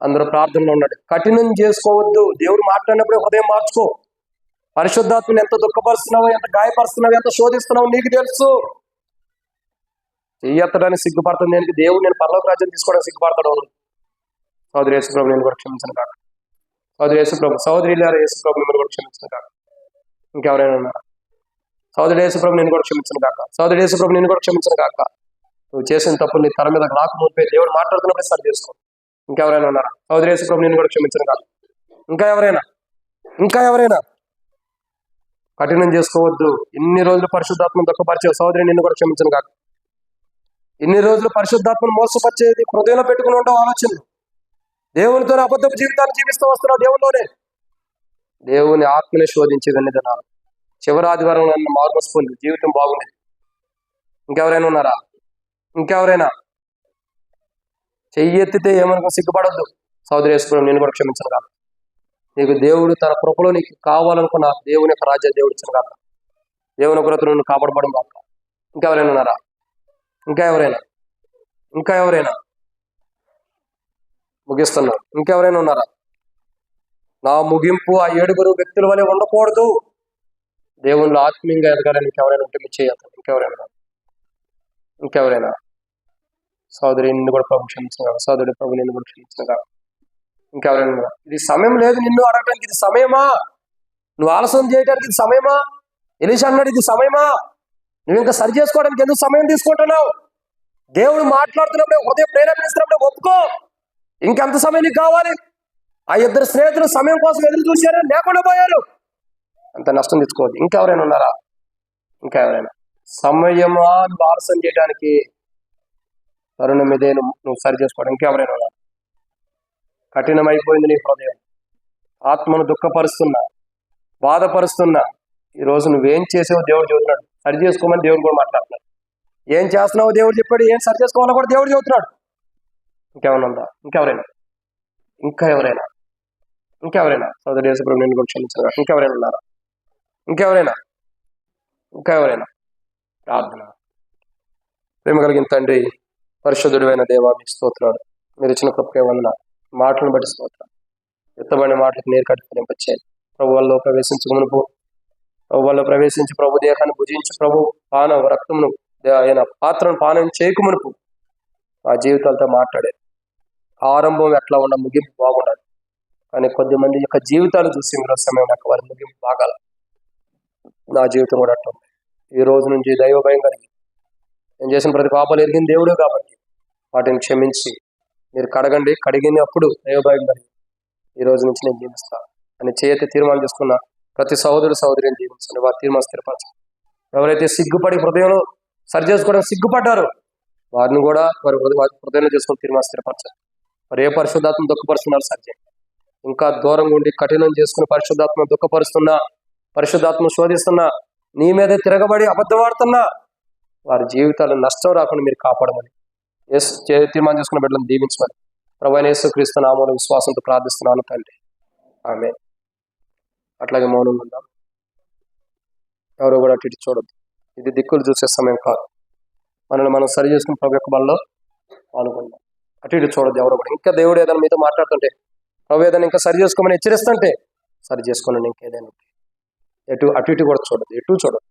A: అందరూ ప్రార్థనలో ఉన్నాడు. కఠినం చేసుకోవద్దు. దేవుడు మాట్లాడినప్పుడే హృదయం మార్చుకో. పరిశుద్ధాత్మని ఎంత దుఃఖపరుస్తున్నావో, ఎంత గాయపరుస్తున్నావో, ఎంత శోధిస్తున్నావో నీకు తెలుసు. చెయ్యత్తడానికి సిగ్గుపడుతుంది దేనికి? దేవుడు నేను పరలోక రాజ్యం తీసుకోవడానికి సిగ్గుపడతాడు. సోదరి యేసు ప్రభు నేను కూడా క్షమించిన కాక. సోదరి యేసు ప్రభు, సోదరి యేసు ప్రభు మిమ్మల్ని కూడా క్షమించిన కాక. ఇంకెవరైనా ఉన్నారా? సోదరి యేసు ప్రభు నేను కూడా క్షమించిన కాక. సోదరి యేసు ప్రభు నేను కూడా క్షమించిన కాక. నువ్వు చేసిన తప్పులు నీ తల మీద నాకు ముప్పై దేవుడు మాట్లాడుతున్నప్పుడు సరి చేసుకో. ఇంకెవరైనా ఉన్నారా? సోదరి యేసు ప్రభు నేను కూడా క్షమించిన కాక. ఇంకా ఎవరైనా కఠినం చేసుకోవద్దు. ఇన్ని రోజులు పరిశుద్ధాత్మను దుఃఖపరిచే సోదరి నిన్ను కూడా క్షమించను కాక. ఇన్ని రోజులు పరిశుద్ధాత్మను మోసపరిచేది హృదయంలో పెట్టుకుని ఉండవు ఆలోచనలు. దేవునితోనే అబద్ధపు జీవితాన్ని జీవిస్తూ వస్తున్నావు. దేవునిలోనే దేవుని ఆత్మని శోధించేది అన్ని దినాలు. చివరి ఆదివారం నన్ను మార్మోసుకుంది, జీవితం బాగుండేది. ఇంకెవరైనా ఉన్నారా? ఇంకెవరైనా చెయ్యి ఎత్తితే ఏమనుకో సిగ్గుపడొద్దు. సోదరి యేసు ప్రభు నేను కూడా క్షమించను కాక. నీకు దేవుడు తన కృపలో నీకు కావాలనుకున్న దేవుని యొక్క రాజ్య దేవుడు ఇచ్చిన కాక. దేవుని కృపలో నువ్వు కాపాడబడం కాక. ఇంకెవరైనా ఉన్నారా? ఇంకా ఎవరైనా ముగిస్తున్నావు. ఇంకెవరైనా ఉన్నారా? నా ముగింపు ఆ 7 వ్యక్తుల వలె ఉండకూడదు. దేవుళ్ళు ఆత్మీయంగా ఎదగాలని ఇంకెవరైనా ఉంటే మీరు చేయొద్దు. ఇంకెవరైనా సోదరి నిన్ను కూడా ప్రభు క్షమించగా, సోదరుడు ప్రభు నిన్ను కూడా క్షమించగా, ఇంకెవరైనా ఇది సమయం లేదు నిన్ను అడగడానికి, ఇది సమయమా? నువ్వు ఆలస్యం చేయడానికి ఇది సమయమా? ఎలీషా అన్నాడు, ఇది సమయమా? నువ్వు ఇంకా సరి చేసుకోవడానికి ఎందుకు సమయం తీసుకుంటున్నావు? దేవుడు మాట్లాడుతున్నప్పుడే, ఉదయం ప్రేరేపిస్తున్నప్పుడే ఒప్పుకో. ఇంకెంత సమయం నీకు కావాలి? ఆ ఇద్దరు స్నేహితులు సమయం కోసం ఎదురు చూశారు, లేకుండా పోయారు. అంత నష్టం తెచ్చుకోవద్దు. ఇంకెవరైనా ఉన్నారా? ఇంకెవరైనా సమయమా నువ్వు ఆలస్యం చేయడానికి? తరుణం ఇదే నువ్వు సరి చేసుకోవడం. ఇంకెవరైనా ఉన్నారు? కఠినమైపోయింది నీ హృదయం, ఆత్మను దుఃఖపరుస్తున్నా, బాధపరుస్తున్నా. ఈరోజు నువ్వేం చేసావో దేవుడు చెబుతున్నాడు. సరి చేసుకోమని దేవుడు కూడా మాట్లాడుతున్నాడు. ఏం చేస్తున్నావో దేవుడు చెప్పాడు, ఏం సరి చేసుకోవాలో కూడా దేవుడు చెబుతున్నాడు. ఇంకేమైనా ఉందా? ఇంకెవరైనా సోదరు యేసుప్రభు నేను కూడా క్షమించగా, ఇంకెవరైనా ఉన్నారా? ఇంకెవరైనా ప్రార్థన. ప్రేమ కలిగిన తండ్రి, పరిశుద్ధుడైన దేవా, మీకు స్తోత్రాలు. మీరు ఇచ్చిన కృపకే వందనాలు. మాటలను బట్టి స్తోత్రాలు. ఎత్తబడిన మాటలకు నీరు కట్టింపచేయండి. ప్రభు వల్ల ప్రవేశించి ప్రభు దేహాన్ని భుజించి ప్రభు రక్తమును ఆయన పాత్రను పానం చేయకమునుపు ఆ జీవితాలతో మాట్లాడే ఆరంభం ఎట్లా ఉన్న ముగింపు బాగుండాలి. కానీ కొద్దిమంది యొక్క జీవితాలు చూసి మీరు సమయం నాకు వారి ముగింపు బాగాలి. నా జీవితం కూడా అట్లా ఉంది. ఈ రోజు నుంచి దైవ భయం కలిగి నేను చేసిన ప్రతి పాపాలు ఎరిగిన దేవుడు కాబట్టి వాటిని క్షమించి మీరు కడగండి. కడిగినప్పుడు దైవ భయం కలిగి ఈ రోజు నుంచి నేను జీవిస్తాను అని చేతి తీర్మానం చేసుకున్న ప్రతి సహోదరుని జీవించండి. వారి తీర్మానం స్థిరపరచండి. ఎవరైతే సిగ్గుపడి హృదయంలో సరి చేసుకోవడం సిగ్గుపడ్డారో వారిని కూడా వారి హృదయంలో చేసుకుని తీర్మానం స్థిరపరచండి. మరి ఏ పరిశుద్ధాత్మ దుఃఖపరుస్తున్నారు సరిచేయండి. ఇంకా దూరంగా ఉండి కఠినం చేసుకుని పరిశుద్ధాత్మ దుఃఖపరుస్తున్నా, పరిశుద్ధాత్మ శోధిస్తున్నా, నీ మీదే తిరగబడి అబద్ధమాడుతున్నా వారి జీవితాలు నష్టం రాకుండా మీరు కాపాడమని తీర్మానం చేసుకున్న బిడ్డలను దీవించమని ప్రభువైన యేసుక్రీస్తు నామములో విశ్వాసంతో ప్రార్థిస్తున్నాను తండ్రి. ఆమేన్. అట్లాగే మౌనంగా ఉందాం. ఎవరో కూడా అటు ఇటు చూడద్దు. ఇది దిక్కులు చూసే సమయం కాదు. మనల్ని మనం సరి చేసుకుని ప్రభు యొక్క బలలో పాల్గొందాం. అటు ఇటు చూడద్దు ఎవరో కూడా. ఇంకా దేవుడు ఏదైనా మీతో మాట్లాడుతుంటే, ప్రభు ఏదైనా ఇంకా సరి చేసుకోమని హెచ్చరిస్తుంటే సరి చేసుకోండి. ఇంకేదైనా అటు ఇటు కూడా చూడద్దు, ఎటు చూడద్దు.